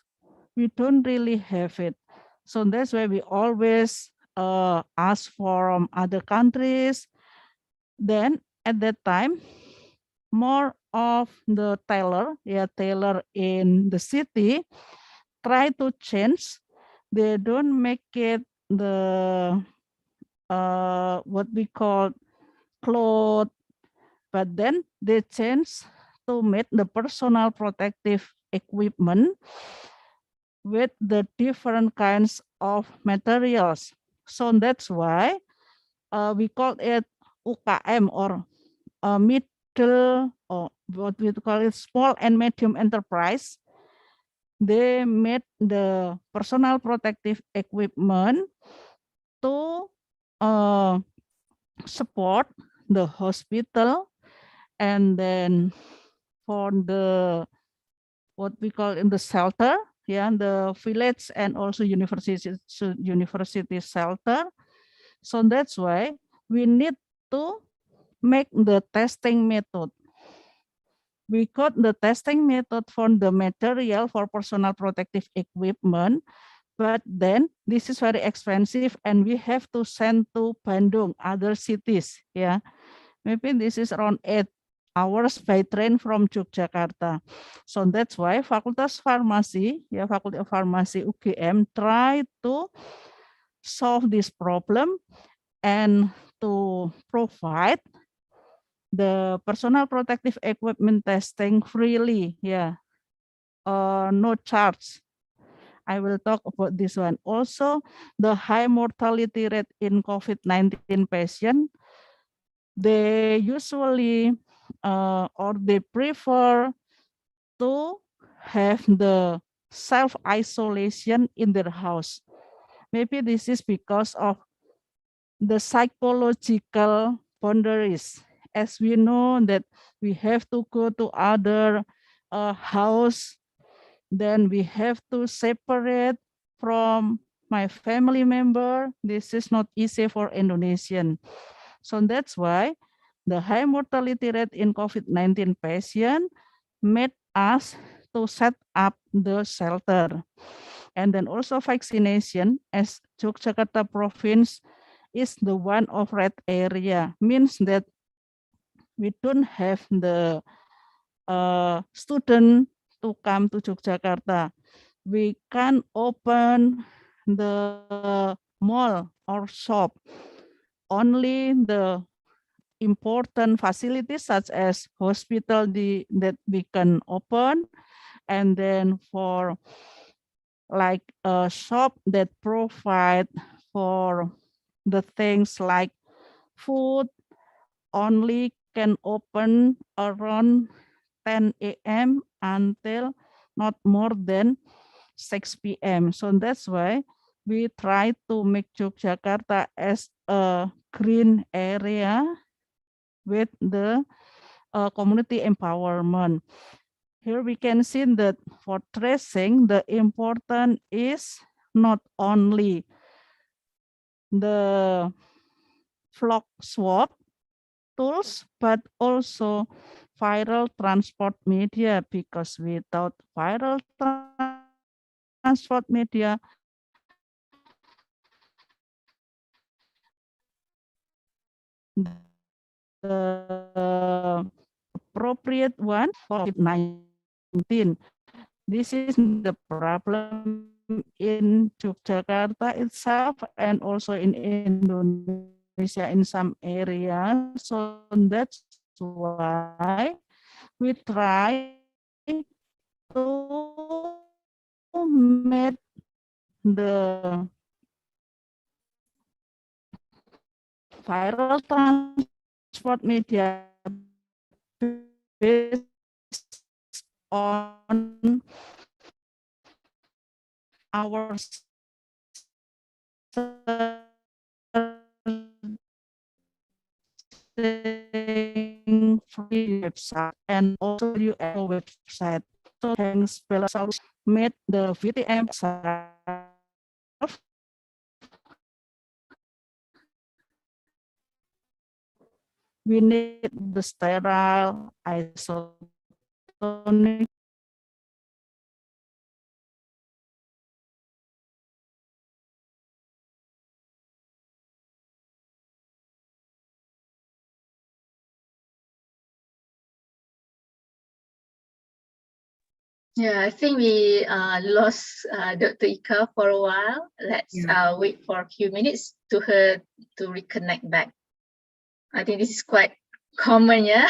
we don't really have it. So that's why we always ask from other countries. Then at that time, more of the tailor in the city try to change. They don't make it the what we call clothes, but then they changed to make the personal protective equipment with the different kinds of materials. So that's why we call it UKM, or middle, or what we call it small and medium enterprise. They made the personal protective equipment to support the hospital, and then for the what we call in the shelter, yeah, the village and also university shelter. So that's why we need to make the testing method. We got the testing method for the material for personal protective equipment, but then this is very expensive and we have to send to Bandung, other cities. Yeah, maybe this is around 8 hours by train from Yogyakarta. So that's why Facultas Farmasi, yeah, Faculty of Pharmacy UGM try to solve this problem and to provide the personal protective equipment testing freely, yeah, no charge. I will talk about this one. Also, the high mortality rate in COVID-19 patient, they usually or they prefer to have the self-isolation in their house. Maybe this is because of the psychological boundaries. As we know that we have to go to other house, then we have to separate from my family member. This is not easy for Indonesian. So that's why the high mortality rate in COVID-19 patient made us to set up the shelter. And then also vaccination, as Yogyakarta province is the one of red area, means that we don't have the student to come to Yogyakarta. We can open the mall or shop. Only the important facilities such as hospital that we can open, and then for like a shop that provide for the things like food only can open around 10 a.m. until not more than 6 p.m. So that's why we try to make Yogyakarta as a green area with the community empowerment. Here we can see that for tracing, the important is not only the flock swab tools, but also viral transport media, because without viral transport media, the appropriate one for COVID-19. This is the problem in Yogyakarta itself and also in Indonesia in some areas. So that's why we try to make the viral transport media based on our free website and also UNO website. So thanks Belarus made the VTM we need the sterile isotonic Yeah, I think we lost Dr. Ika for a while. Let's Yeah. wait for a few minutes to her to reconnect back. I think this is quite common, yeah,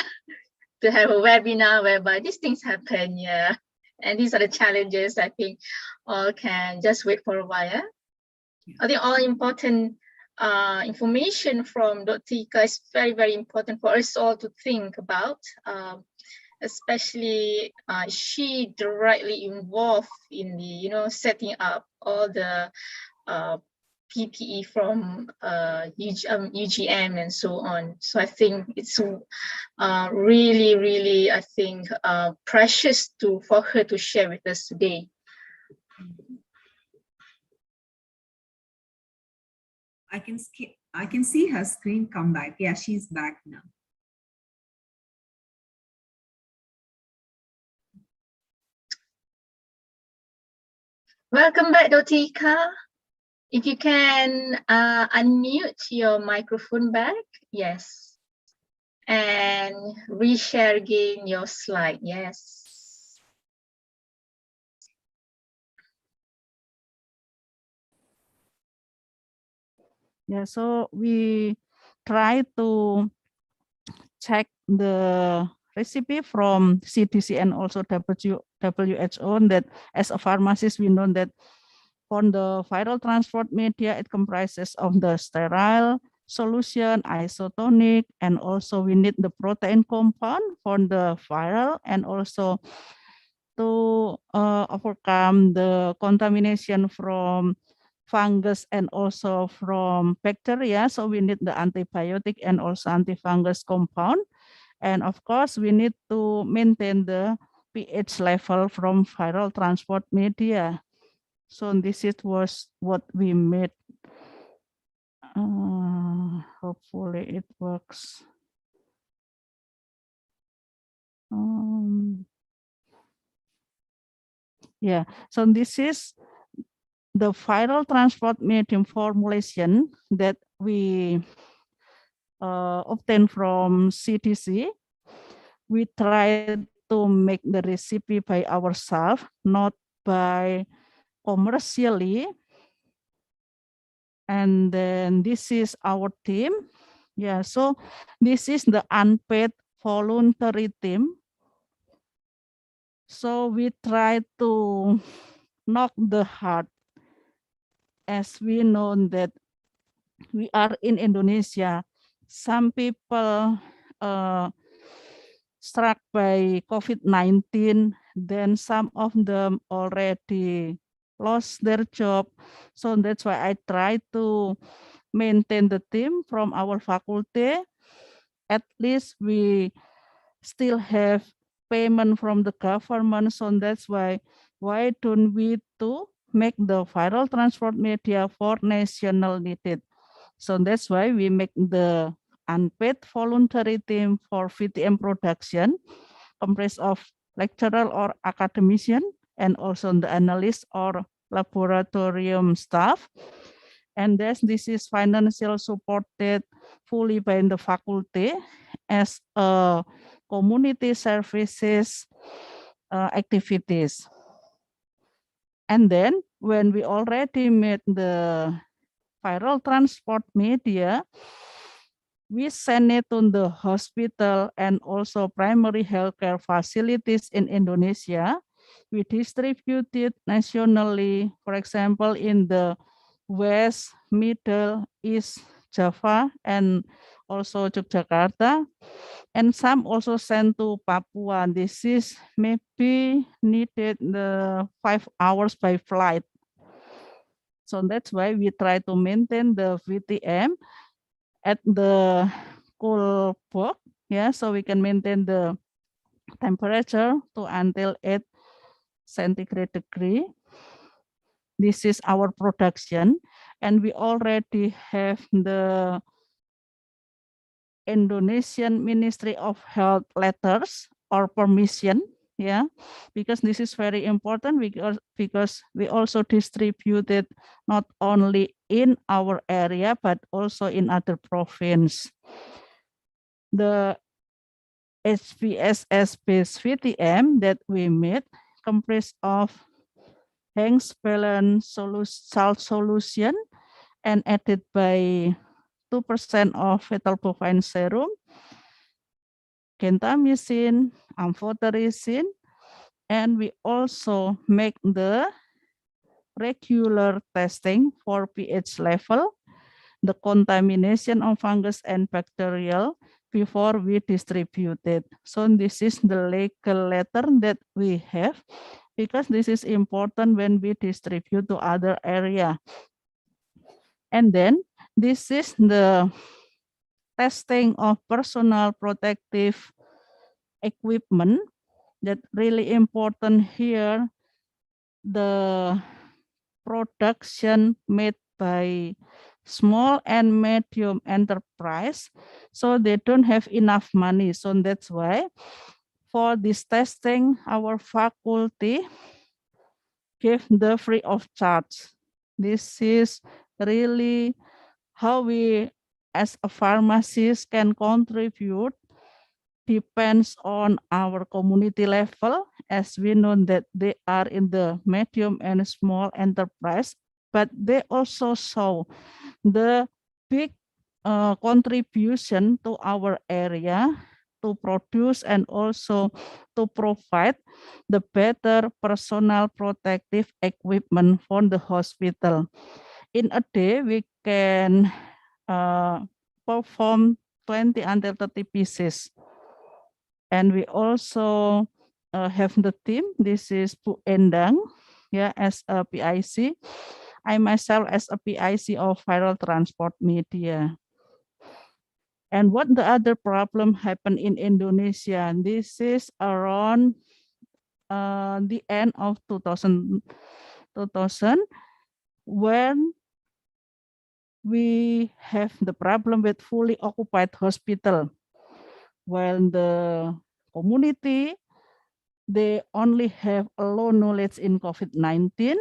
to have a webinar whereby these things happen, yeah. And these are the challenges. I think all can just wait for a while. Yeah? I think all important information from Dr. Ika is very, very important for us all to think about. Especially she directly involved in the setting up all the PPE from UGM and so on. So I think it's really, really, I think precious for her to share with us today. I can see her screen come back. Yeah, she's back now. Welcome back, Dr. Ika. If you can unmute your microphone back, yes. And reshare again your slide, yes. Yeah, so we try to check the recipe from CDC and also WHO, that as a pharmacist, we know that for the viral transport media, it comprises of the sterile solution, isotonic, and also we need the protein compound for the viral, and also to overcome the contamination from fungus and also from bacteria. So we need the antibiotic and also antifungus compound. And of course, we need to maintain the pH level from viral transport media. So this was what we made. Hopefully it works. Yeah, so this is the viral transport medium formulation that we obtain from CDC. We try to make the recipe by ourselves, not by commercially. And then this is our team. Yeah, so this is the unpaid voluntary team. So we try to knock the heart, as we know that we are in Indonesia. Some people struck by COVID-19, then some of them already lost their job. So that's why I try to maintain the team from our faculty. At least we still have payment from the government. So that's why don't we to make the viral transport media for national needed. So that's why we make the unpaid voluntary team for VTM production, comprised of lecturer or academician, and also the analyst or laboratorium staff. And this is financial supported fully by the faculty as a community services activities. And then when we already made the viral transport media, we send it to the hospital and also primary healthcare facilities in Indonesia. We distribute it nationally, for example, in the West, Middle, East Java, and also Yogyakarta. And some also sent to Papua. This is maybe needed the 5 hours by flight. So that's why we try to maintain the VTM at the cool box, yeah, so we can maintain the temperature to until 8 centigrade degree. This is our production, and we already have the Indonesian Ministry of Health letters or permission, yeah, because this is very important because we also distributed not only in our area but also in other province. The HPSS-based VTM that we made comprised of hexavalent salt solution and added by 2% of fetal bovine serum, gentamicin, amphotericin, and we also make the regular testing for pH level, the contamination of fungus and bacterial before we distribute it. So this is the legal letter that we have, because this is important when we distribute to other area. And then this is the testing of personal protective equipment that really important here. The production made by small and medium enterprise, so they don't have enough money. So that's why for this testing, our faculty give the free of charge. This is really how we as a pharmacist can contribute, depends on our community level, as we know that they are in the medium and small enterprise, but they also show the big contribution to our area to produce and also to provide the better personal protective equipment for the hospital. In a day, we can perform 20 until 30 pieces. And we also have the team. This is Bu Endang, yeah, as a PIC. I myself as a PIC of viral transport media. And what the other problem happened in Indonesia? This is around the end of 2000 when we have the problem with fully occupied hospital. While the community, they only have a low knowledge in COVID-19.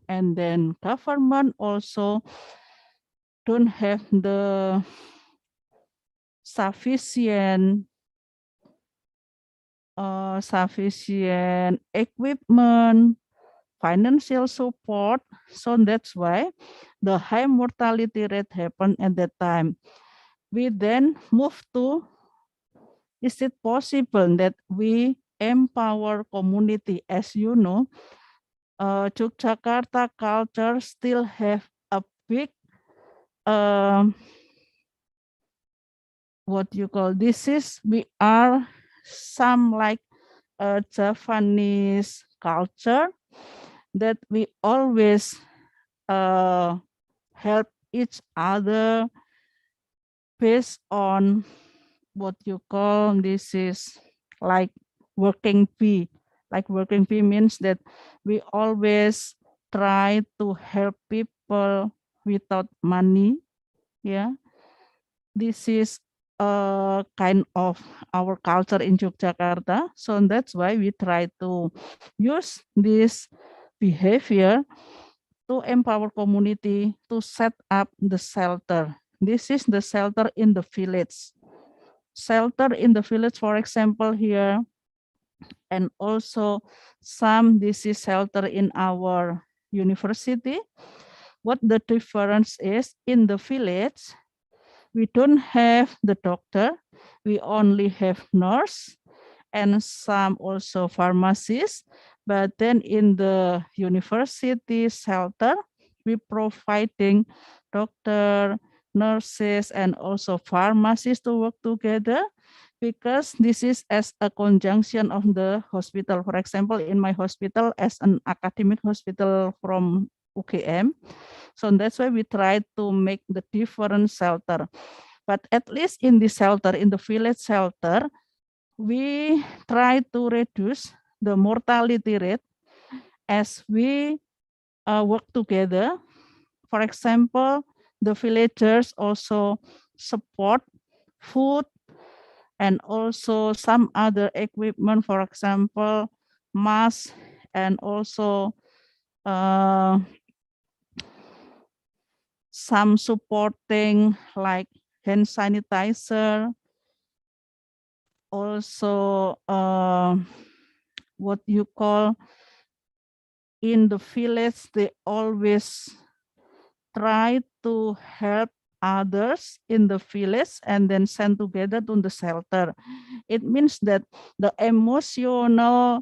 And then government also don't have the sufficient equipment, financial support. So that's why the high mortality rate happened at that time. We then move to, is it possible that we empower community? As you know, Yogyakarta culture still have a big, what you call, this is, we are some like a Japanese culture that we always help each other based on what you call, this is like working fee. Like working fee means that we always try to help people without money. Yeah, this is a kind of our culture in Yogyakarta. So that's why we try to use this behavior to empower community to set up the shelter. This is the shelter in the village. Shelter in the village, for example, here, and also some disease shelter in our university. What the difference is, in the village, we don't have the doctor, we only have nurse and some also pharmacists. But then in the university shelter, we providing doctor, nurses, and also pharmacists to work together, because this is as a conjunction of the hospital. For example, in my hospital, as an academic hospital from UGM, so that's why we try to make the different shelter. But at least in the shelter, in the village shelter, we try to reduce the mortality rate as we work together. For example, the villagers also support food and also some other equipment, for example, masks, and also some supporting like hand sanitizer, also what you call in the village, they always try to help others in the village and then send together to the shelter. It means that the emotional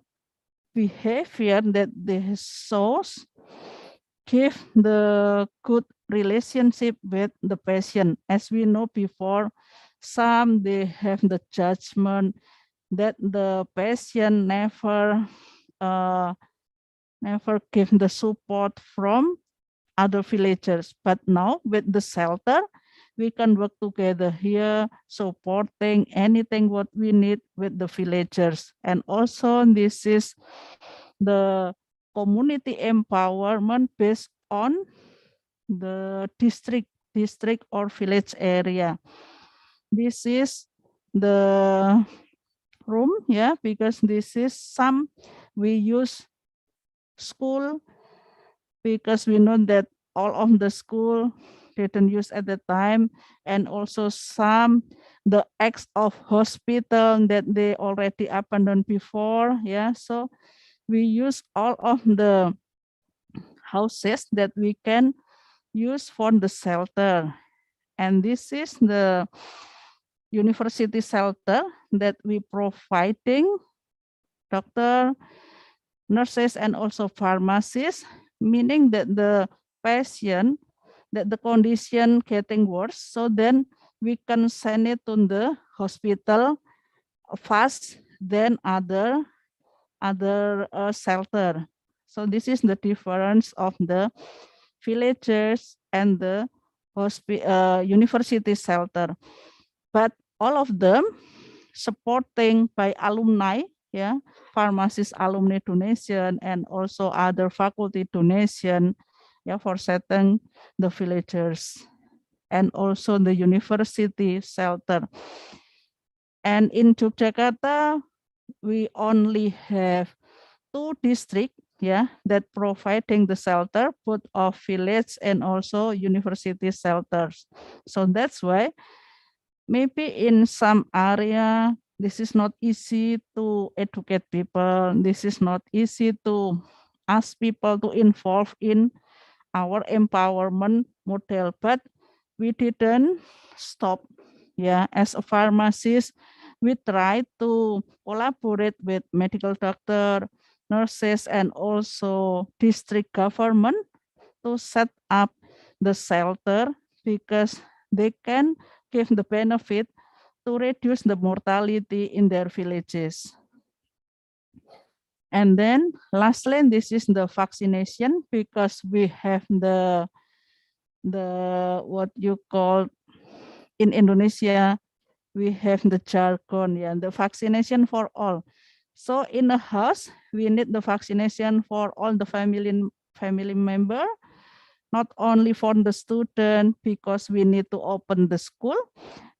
behavior that they shows give the good relationship with the patient. As we know before, some they have the judgment that the patient never give the support from other villagers. But now with the shelter, we can work together here, supporting anything what we need with the villagers. And also this is the community empowerment based on the district or village area. This is the room, yeah, because this is some we use school because we know that all of the school didn't use at the time, and also some the acts of hospital that they already abandoned before, yeah. So we use all of the houses that we can use for the shelter. And this is the university shelter that we providing doctor, nurses, and also pharmacists, meaning that the patient, that the condition getting worse, so then we can send it to the hospital fast than other shelter. So this is the difference of the villagers and the university shelter. But all of them supporting by alumni, yeah, pharmacist alumni donation and also other faculty donation, yeah, for setting the villagers and also the university shelter. And in Yogyakarta, we only have 2 districts, yeah, that providing the shelter, both of village and also university shelters. So that's why maybe in some area, this is not easy to educate people. This is not easy to ask people to involve in our empowerment model, but we didn't stop. Yeah, as a pharmacist, we try to collaborate with medical doctor, nurses, and also district government to set up the shelter because they can give the benefit to reduce the mortality in their villages. And then lastly, this is the vaccination because we have the what you call in Indonesia, we have the jargon, yeah, the vaccination for all. So in a house, we need the vaccination for all the family member, not only for the student because we need to open the school,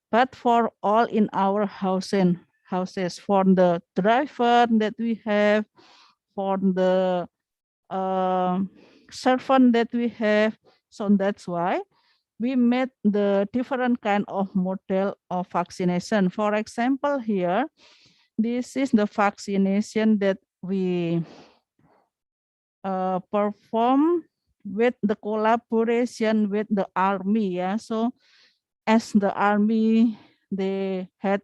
but for all in our houses, for the driver that we have, for the servant that we have. So that's why we made the different kind of model of vaccination. For example, here, this is the vaccination that we perform with the collaboration with the army. Yeah, so as the army, they had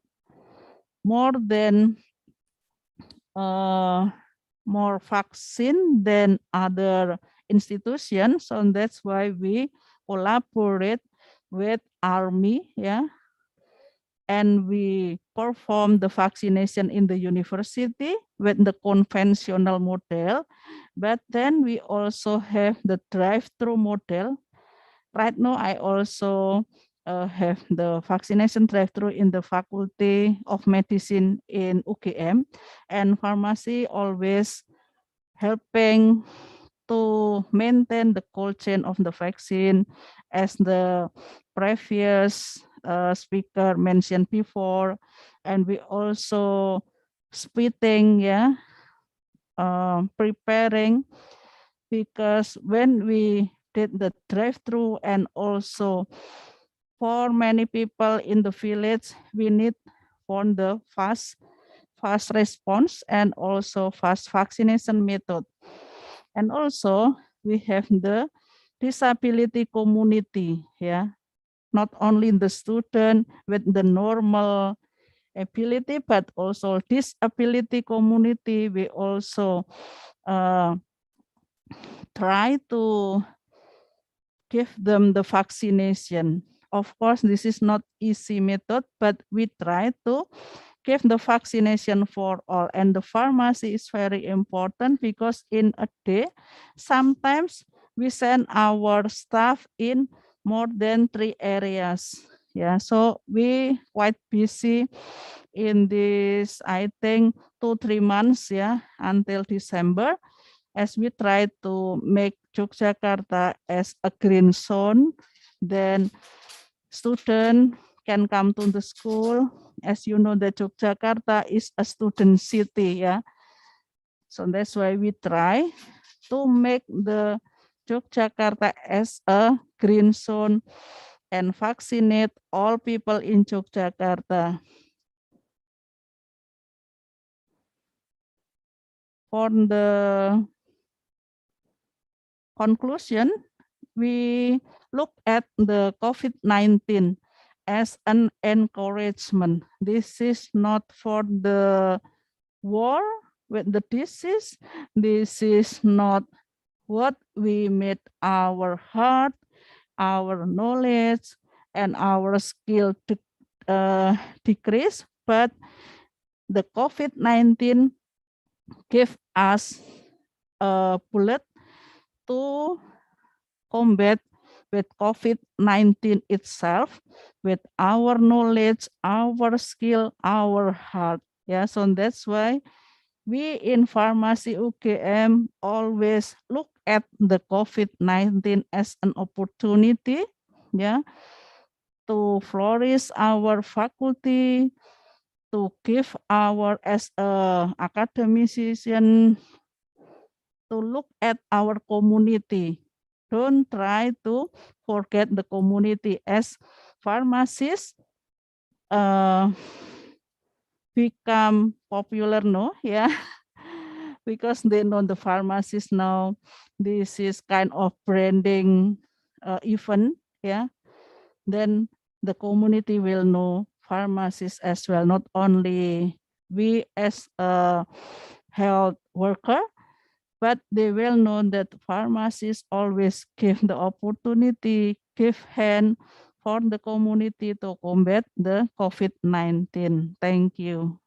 more than more vaccine than other institutions, so that's why we collaborate with army, yeah, and we perform the vaccination in the university with the conventional model, but then we also have the drive-through model. Right now, I also have the vaccination drive-through in the Faculty of Medicine in UGM, and pharmacy always helping to maintain the cold chain of the vaccine, as the previous speaker mentioned before, and we also splitting, yeah, preparing, because when we did the drive-through and also for many people in the village, we need for the fast fast response and also fast vaccination method. And also we have the disability community, not only the student with the normal ability, but also disability community. We also try to give them the vaccination. Of course, this is not easy method, but we try to give the vaccination for all. And the pharmacy is very important because in a day, sometimes we send our staff in more than 3 areas. So we quite busy in this, I think 2-3 months, until December, as we try to make Yogyakarta as a green zone. Then student can come to the school. As you know, that Yogyakarta is a student city, So that's why we try to make the Yogyakarta as a green zone and vaccinate all people in Yogyakarta. For the conclusion, we look at the COVID-19 as an encouragement. This is not for the war with the disease. This is not what we made our heart, our knowledge, and our skill to decrease, but the COVID-19 gave us a bullet to combat with COVID-19 itself, with our knowledge, our skill, our heart. So that's why we in Pharmacy UGM always look at the COVID-19 as an opportunity, to flourish our faculty, to give our, as a academician, to look at our community. Don't try to forget the community. As pharmacists become popular, because they know the pharmacists now. This is kind of branding event, Then the community will know pharmacists as well, not only we as a health worker, but they will know that pharmacists always give the opportunity, give hand for the community to combat the COVID-19. Thank you.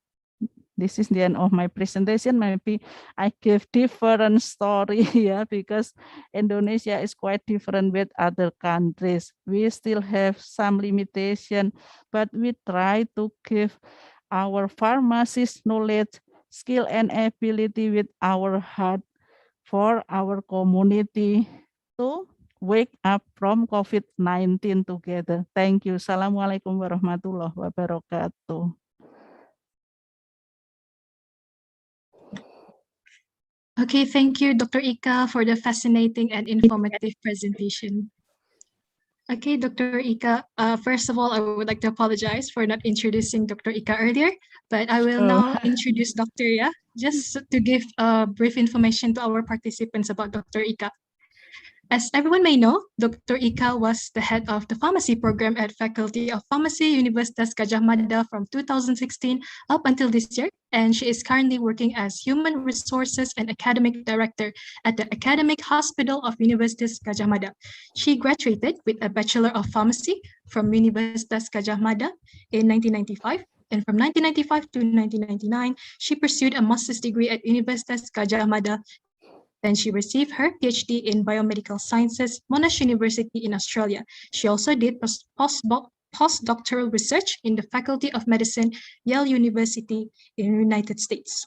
This is the end of my presentation. Maybe I give different story, because Indonesia is quite different with other countries. We still have some limitation, but we try to give our pharmacists knowledge, skill, and ability with our heart for our community to wake up from COVID-19 together. Thank you. Assalamualaikum warahmatullahi wabarakatuh. Okay, thank you, Dr. Ika, for the fascinating and informative presentation. Okay, Dr. Ika, first of all, I would like to apologize for not introducing Dr. Ika earlier, but I will now introduce Dr. Just to give brief information to our participants about Dr. Ika. As everyone may know, Dr. Ika was the head of the pharmacy program at Faculty of Pharmacy, Universitas Gadjah Mada from 2016 up until this year, and she is currently working as Human Resources and Academic Director at the Academic Hospital of Universitas Gadjah Mada. She graduated with a Bachelor of Pharmacy from Universitas Gadjah Mada in 1995, and from 1995 to 1999, she pursued a master's degree at Universitas Gadjah Mada. Then she received her PhD in Biomedical Sciences, Monash University in Australia. She also did postdoctoral research in the Faculty of Medicine, Yale University in the United States.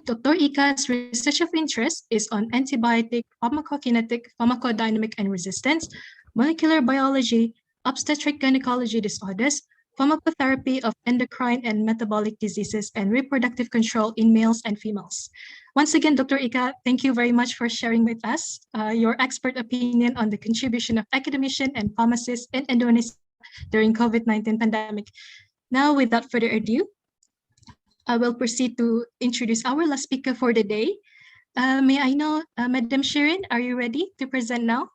Dr. Ika's research of interest is on antibiotic, pharmacokinetic, pharmacodynamic and resistance, molecular biology, obstetric gynecology disorders, pharmacotherapy of endocrine and metabolic diseases, and reproductive control in males and females. Once again, Dr. Ika, thank you very much for sharing with us your expert opinion on the contribution of academicians and pharmacists in Indonesia during COVID-19 pandemic. Now, without further ado, I will proceed to introduce our last speaker for the day. May I know, Madam Shirin, are you ready to present now?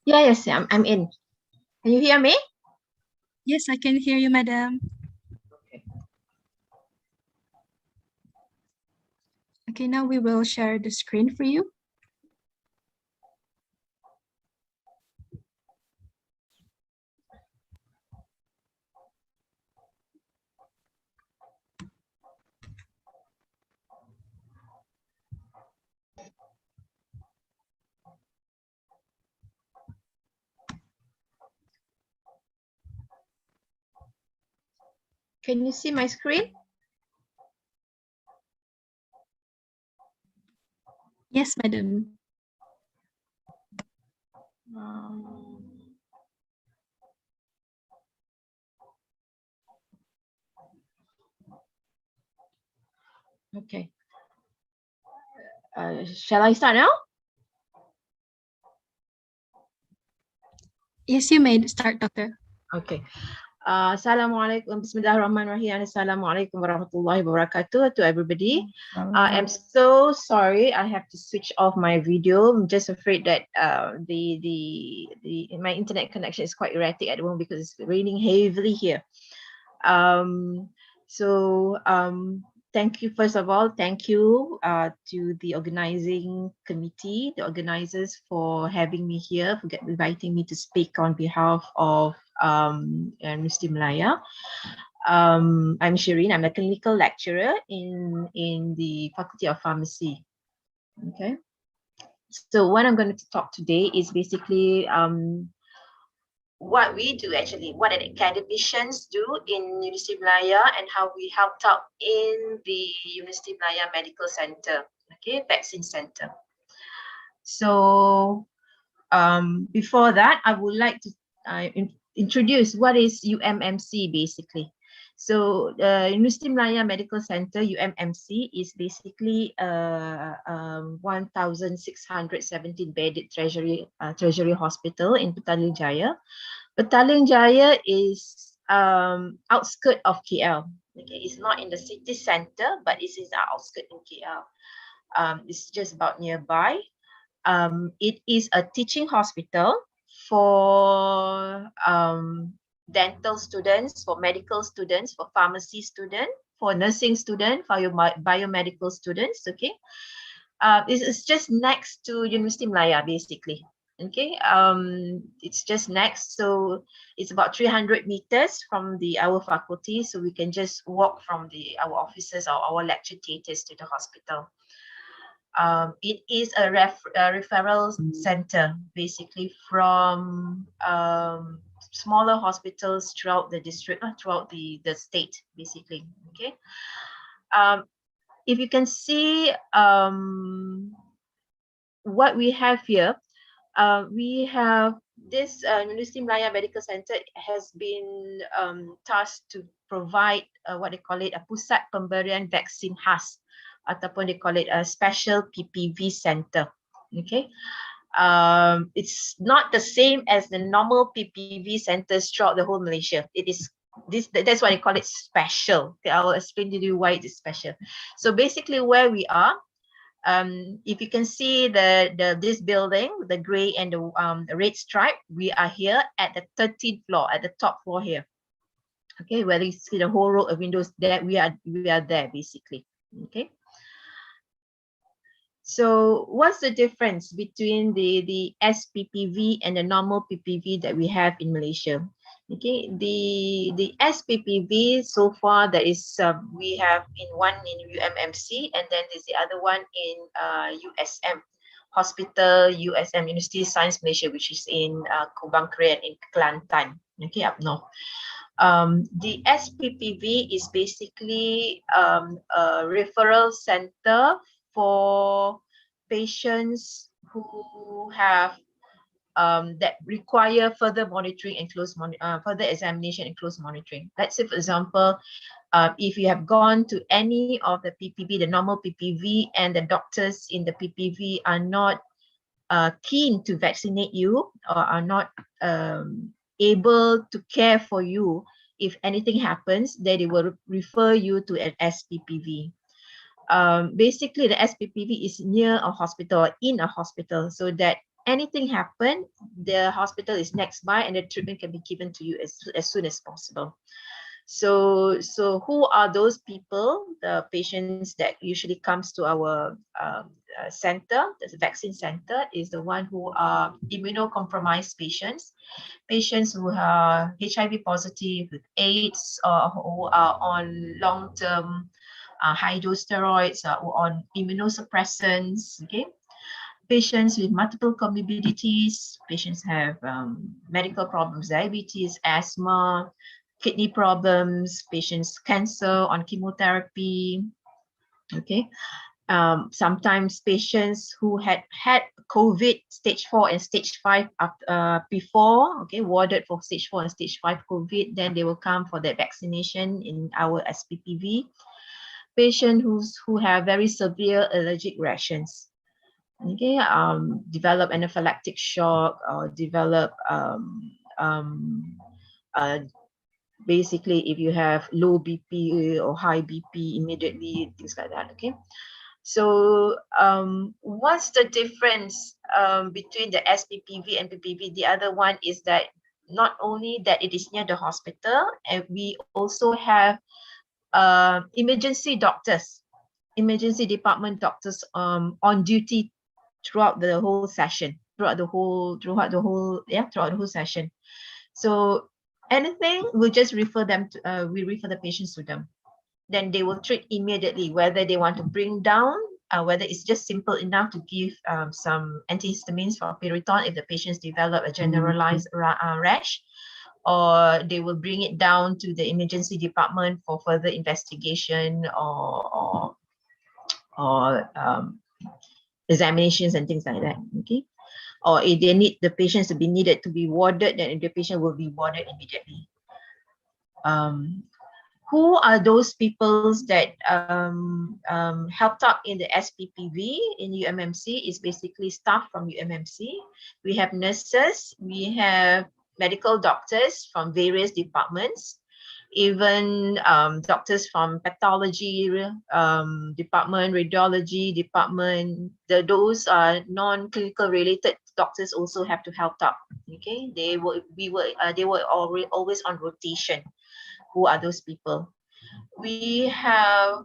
Yes, I'm in. Can you hear me? Yes, I can hear you, Madam. Okay, now we will share the screen for you. Can you see my screen? Yes, Madam. Okay. Shall I start now? Yes, you may start, Doctor. Okay. Assalamualaikum, Bismillahirrahmanirrahim. Assalamualaikum warahmatullahi wabarakatuh to everybody. I am so sorry I have to switch off my video. I'm just afraid that my internet connection is quite erratic at the moment because it's raining heavily here. Thank you, first of all, thank you to the organizing committee, the organizers, for having me here, for inviting me to speak on behalf of Universiti Malaya. I'm Shireen. I'm a clinical lecturer in the Faculty of Pharmacy. Okay. So what I'm going to talk today is basically what we do actually, what academicians do in Universiti Malaya and how we helped out in the Universiti Malaya Medical Center, okay, vaccine center. So before that, I would like to introduce what is UMMC basically. So Universiti Malaya Medical Center, UMMC, is basically 1,617 bedded treasury hospital in Petaling Jaya. Petaling Jaya is outskirts of KL. Okay, it's not in the city center, but it's in the outskirts in KL. It's just about nearby. It is a teaching hospital for dental students, for medical students, for pharmacy students, for nursing students, for your biomedical students. Okay, it's just next to Universiti Malaya basically. Okay, it's just next, so it's about 300 meters from our faculty, so we can just walk from our offices or our lecture theatres to the hospital. It is a referral center basically from smaller hospitals throughout the district, throughout the state basically. Okay, if you can see what we have here, we have this Universiti Malaya Medical Center has been tasked to provide what they call it a pusat pemberian vaksin khas, ataupun they call it a special PPV center. Okay, it's not the same as the normal PPV centers throughout the whole Malaysia. It is that's why they call it special. Okay, I will explain to you why it is special. So basically where we are, if you can see this building, the gray and the red stripe, we are here at the 13th floor, at the top floor here. Okay, where you see the whole row of windows there, we are there basically. Okay. So what's the difference between the SPPV and the normal PPV that we have in Malaysia? Okay, the SPPV so far that is we have one in UMMC, and then there's the other one in USM Hospital, USM University of Science Malaysia, which is in Kubang Krian in Kelantan, okay, up north. The SPPV is basically a referral center for patients who have that require further monitoring and further examination and close monitoring. Let's say, for example, if you have gone to any of the PPV, the normal PPV, and the doctors in the PPV are not keen to vaccinate you or are not able to care for you. If anything happens, then they will refer you to an SPPV. Basically, the SPPV is near a hospital, in a hospital, so that anything happen, the hospital is next by and the treatment can be given to you as soon as possible. So who are those people? The patients that usually comes to our center, the vaccine center, is the one who are immunocompromised patients, patients who are HIV positive with AIDS, or who are on long-term high dose steroids, or on immunosuppressants. Okay, patients with multiple comorbidities, patients have medical problems, diabetes, asthma, kidney problems, patients cancer on chemotherapy. Okay, sometimes patients who had COVID stage 4 and stage 5 before, okay, warded for stage 4 and stage 5 COVID, then they will come for the vaccination in our SPPV. Patients who have very severe allergic reactions, okay, develop anaphylactic shock, or develop basically if you have low BP or high BP immediately, things like that. Okay, so what's the difference between the SPPV and PPV? The other one is that not only that it is near the hospital, and we also have emergency doctors, emergency department doctors on duty throughout the whole session, throughout the whole session. So anything, we'll just refer them to, we refer the patients to them. Then they will treat immediately, whether they want to bring down, whether it's just simple enough to give some antihistamines for Piriton if the patients develop a generalized rash, or they will bring it down to the emergency department for further investigation or examinations and things like that. Okay, or if they need the patients to be needed to be warded, then the patient will be warded immediately. Who are those people that helped out in the SPPV in UMMC? Is basically staff from UMMC. We have nurses, we have medical doctors from various departments, even doctors from pathology department, radiology department. Those are non-clinical related doctors also have to help out. Okay, they were always on rotation. Who are those people? We have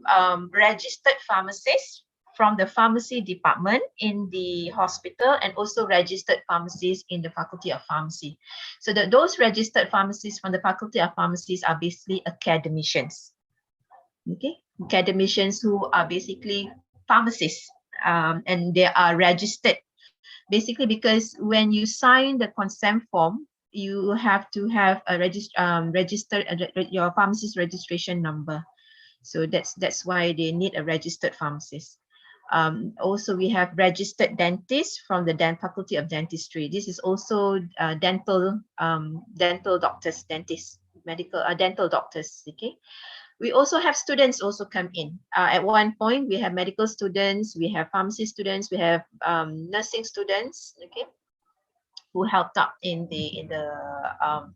registered pharmacists from the pharmacy department in the hospital, and also registered pharmacists in the Faculty of Pharmacy. So those registered pharmacists from the Faculty of Pharmacies are basically academicians. Okay, academicians who are basically pharmacists, and they are registered. Basically, because when you sign the consent form, you have to have a registered your pharmacist registration number. So that's why they need a registered pharmacist. Also, we have registered dentists from the Faculty of Dentistry. This is also dental doctors, dentists, medical dental doctors. Okay, we also have students also come in. At one point, we have medical students, we have pharmacy students, we have nursing students. Okay, who helped out in the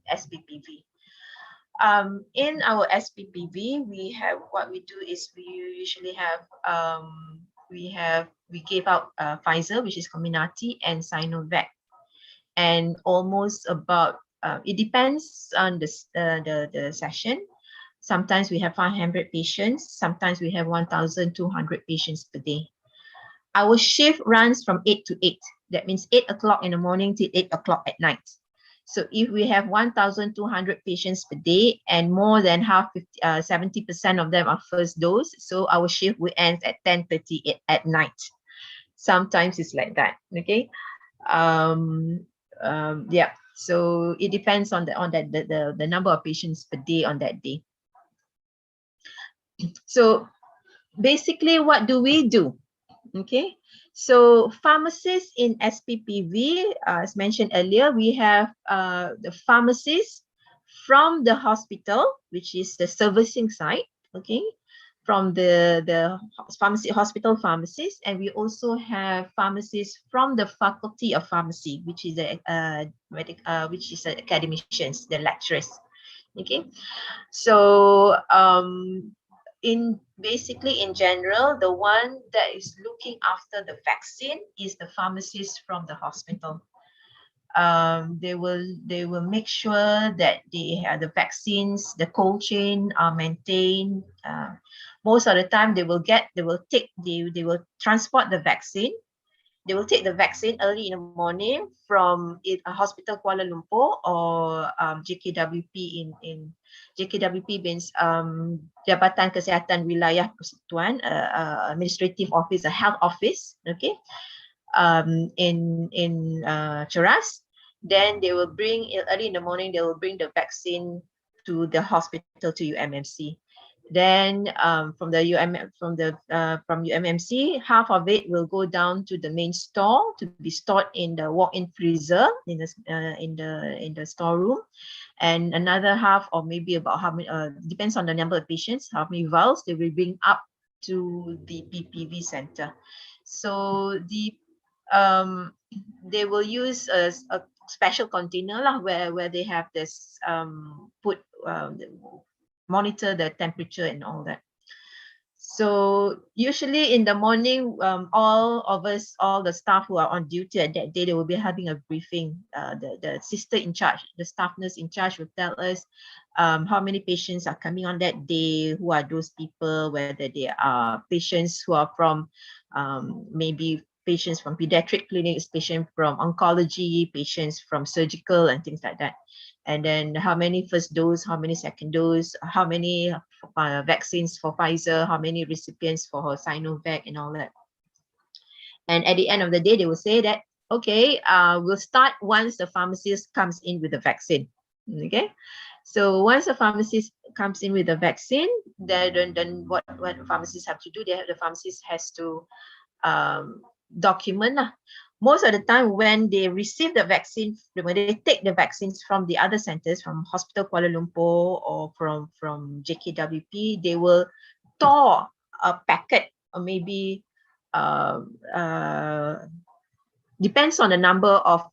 SPPV. In our SPPV, we have, what we do is we usually have we gave out Pfizer, which is Comirnaty, and Sinovac, and almost about it depends on the session. Sometimes we have 500 patients, sometimes we have 1,200 patients per day. Our shift runs from 8 to 8. That means 8 o'clock in the morning till 8 o'clock at night. So if we have 1,200 patients per day, and more than 70% of them are first dose, so our shift will end at 10:30 at night. Sometimes it's like that. Okay, yeah. So it depends on the number of patients per day on that day. So basically, what do we do? Okay, so pharmacists in SPPV, as mentioned earlier, we have the pharmacists from the hospital, which is the servicing side. Okay, from the pharmacy, hospital pharmacists, and we also have pharmacists from the Faculty of Pharmacy, which is the academicians, the lecturers. Okay, so basically in general, the one that is looking after the vaccine is the pharmacist from the hospital. They will make sure that they have the vaccines, the cold chain are maintained. Most of the time they will transport the vaccine. They will take the vaccine early in the morning from a hospital Kuala Lumpur or JKWP in JKWP means Jabatan Kesihatan Wilayah Persekutuan, administrative office, a health office, okay, in Cheras. Then they will bring early in the morning. They will bring the vaccine to the hospital, to UMMC. Then from UMMC, half of it will go down to the main store to be stored in the walk-in freezer in the storeroom, and another half, or maybe about how many, depends on the number of patients, how many vials they will bring up to the PPV center. So they will use a special container lah, where they have this monitor the temperature and all that. So usually in the morning, all of us, all the staff who are on duty at that day, they will be having a briefing. The sister in charge, the staff nurse in charge will tell us how many patients are coming on that day, who are those people, whether they are patients who are from maybe patients from pediatric clinics, patients from oncology, patients from surgical and things like that. And then how many first dose, how many second dose, how many vaccines for Pfizer, how many recipients for her Sinovac and all that. And at the end of the day, they will say that, okay, we'll start once the pharmacist comes in with the vaccine. Okay, so once the pharmacist comes in with the vaccine, then what the pharmacists have to do, the pharmacist has to document. Most of the time when they receive the vaccine, when they take the vaccines from the other centers, from Hospital Kuala Lumpur or from JKWP, they will store a packet, or maybe depends on the number of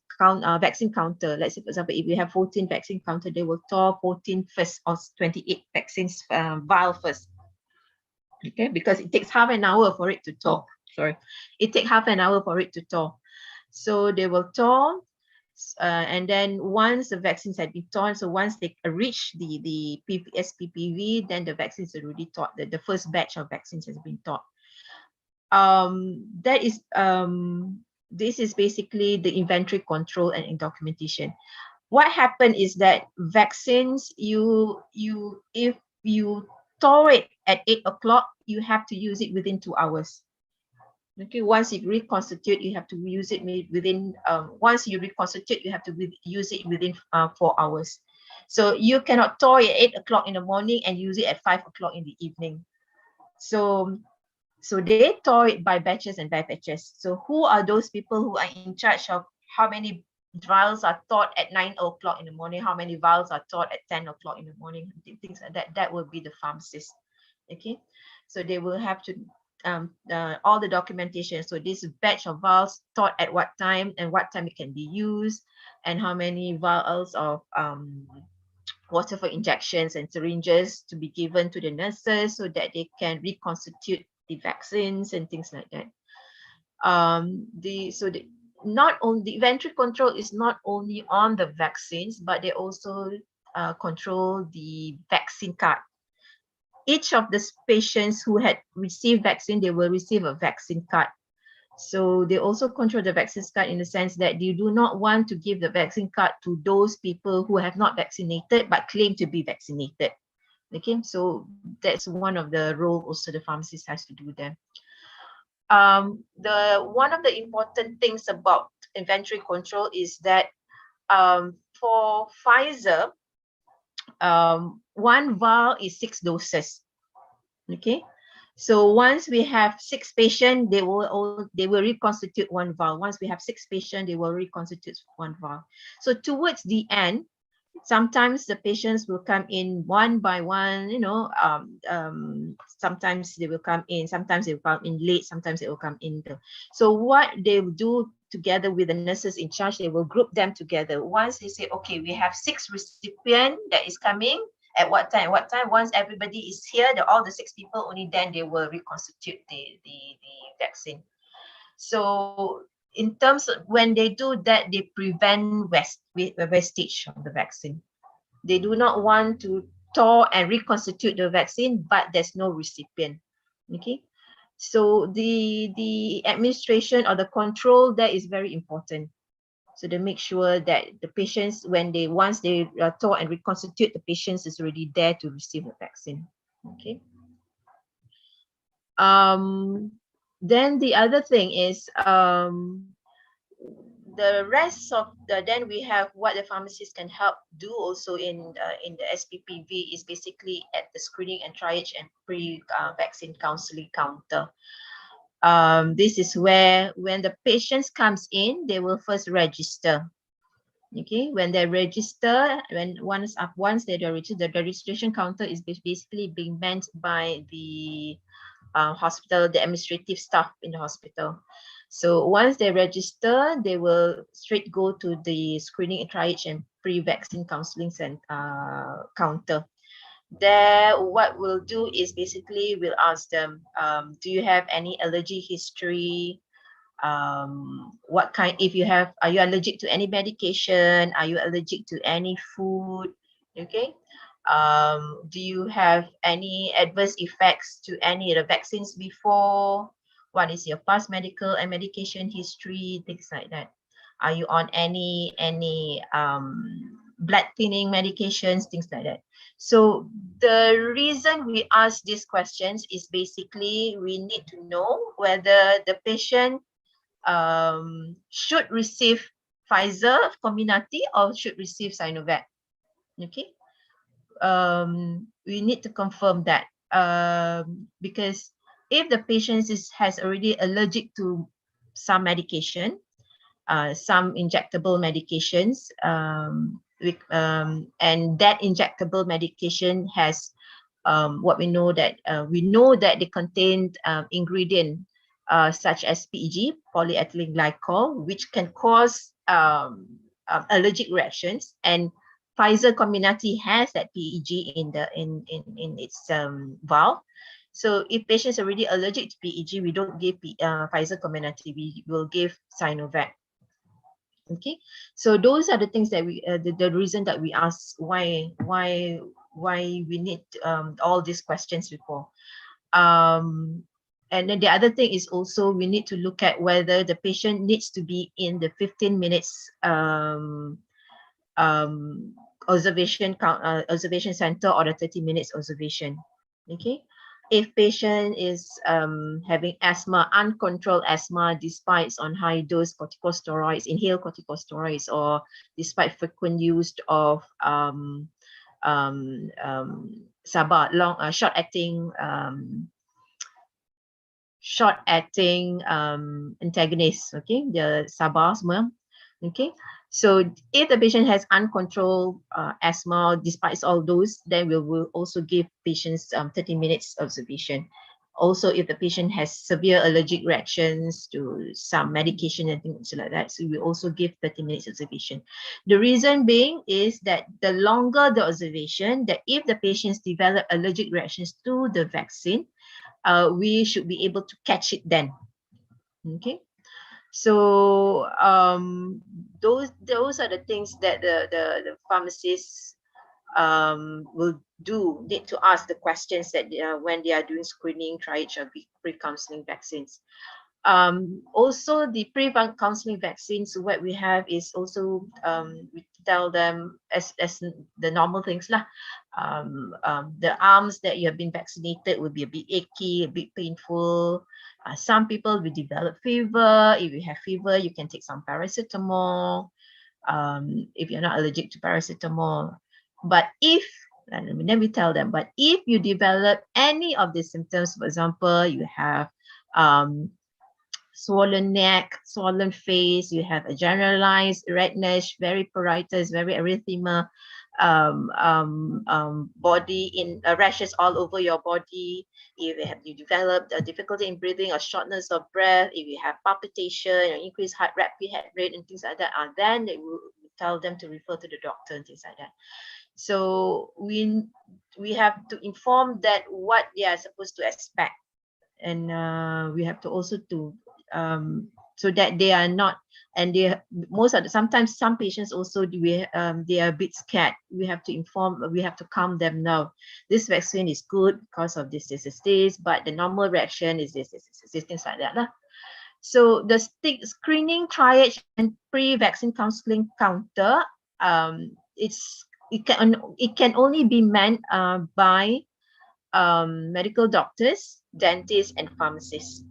vaccine counter. Let's say, for example, if you have 14 vaccine counter, they will store 14 first, or 28 vaccines vial first. Okay, because it takes half an hour for it to thaw. It takes half an hour for it to thaw. So they will thaw, and then once the vaccines had been thawed, so once they reach the SPPV, then the vaccines are already thawed. The first batch of vaccines has been thawed. This is basically the inventory control and documentation. What happened is that vaccines, if you thaw it at 8 o'clock, you have to use it within 2 hours. Okay, once you reconstitute, you have to use it within, once you reconstitute, you have to use it within 4 hours. So you cannot thaw it at 8 o'clock in the morning and use it at 5 o'clock in the evening. So they thaw it by batches and by batches. So who are those people who are in charge of how many vials are thawed at 9 o'clock in the morning, how many vials are thawed at 10 o'clock in the morning, things like that? That will be the pharmacist. Okay, so they will have to all the documentation. So this batch of vials thawed at what time and what time it can be used, and how many vials of water for injections and syringes to be given to the nurses so that they can reconstitute the vaccines and things like that. Not only the inventory control is not only on the vaccines, but they also control the vaccine card. Each of the patients who had received vaccine, they will receive a vaccine card. So they also control the vaccine card in the sense that you do not want to give the vaccine card to those people who have not vaccinated but claim to be vaccinated. Okay, so that's one of the roles also the pharmacist has to do there. One of the important things about inventory control is that for Pfizer, one vial is 6 doses. Okay, so once we have 6 patients, they will reconstitute one vial. Once we have 6 patients, they will reconstitute one vial. So towards the end, Sometimes the patients will come in one by one, sometimes they will come in, sometimes they will come in late, sometimes they will come in. So what they will do together with the nurses in charge, they will group them together. Once they say, okay, we have 6 recipients that is coming, at what time, once everybody is here, all the 6 people, only then they will reconstitute the vaccine. So in terms of when they do that, they prevent wastage of the vaccine. They do not want to thaw and reconstitute the vaccine, but there's no recipient. Okay, so the administration or the control there is very important. So they make sure that the patients, once they thaw and reconstitute, the patients is already there to receive the vaccine. Okay. Then the other thing is the rest of then we have what the pharmacists can help do also in the SPPV is basically at the screening and triage and pre-vaccine counseling counter. This is where when the patients comes in, they will first register. Okay, when they register, once they register, the registration counter is basically being meant by the hospital, the administrative staff in the hospital. So once they register, they will straight go to the screening and triage and pre-vaccine counseling counter. There, what we'll do is basically we'll ask them, do you have any allergy history? If you have, are you allergic to any medication? Are you allergic to any food? Okay. Do you have any adverse effects to any of the vaccines before? What is your past medical and medication history? Things like that. Are you on any blood thinning medications? Things like that. So the reason we ask these questions is basically we need to know whether the patient should receive Pfizer Comirnaty or should receive Sinovac. Okay. We need to confirm that because if the patient has already allergic to some medication, some injectable medications, and that injectable medication has what we know that they contain ingredient such as PEG, polyethylene glycol, which can cause allergic reactions, and Pfizer Comirnaty has that PEG in its vial. So if patients are already allergic to PEG, we don't give Pfizer Comirnaty. We will give Sinovac. Okay, so those are the things that we the reason that we ask why we need all these questions before. And then the other thing is also we need to look at whether the patient needs to be in the 15 minutes observation center or the 30 minutes observation. Okay, if patient is having asthma, uncontrolled asthma, despite on high dose corticosteroids, inhaled corticosteroids, or despite frequent use of SABA, short-acting antagonists, okay, the SABA semua, okay. So if the patient has uncontrolled asthma, despite all those, then we will also give patients 30 minutes observation. Also, if the patient has severe allergic reactions to some medication and things like that, so we also give 30 minutes observation. The reason being is that the longer the observation, that if the patients develop allergic reactions to the vaccine, we should be able to catch it then. Okay, so those are the things that the pharmacists will need to ask the questions that when they are doing screening, triage, or pre-counseling vaccines. Also, the pre-counseling vaccines, what we have is also we tell them as the normal things lah. The arms that you have been vaccinated will be a bit achy, a bit painful. Some people will develop fever. If you have fever, you can take some paracetamol. If you're not allergic to paracetamol, but then we tell them, but if you develop any of the symptoms, for example, you have swollen neck, swollen face, you have a generalized redness, very pruritus, very erythema, body in rashes all over your body, if you develop a difficulty in breathing or shortness of breath, if you have palpitation or increased rapid heart rate and things like that, then they will tell them to refer to the doctor and things like that. So we have to inform that what they are supposed to expect, and we have to also to so that they are not, and they sometimes some patients also they are a bit scared. We have to inform, we have to calm them. Now this vaccine is good because of this, but the normal reaction is this, things like that lah. So the screening, triage, and pre-vaccine counseling counter, it can only be manned by medical doctors, dentists, and pharmacists.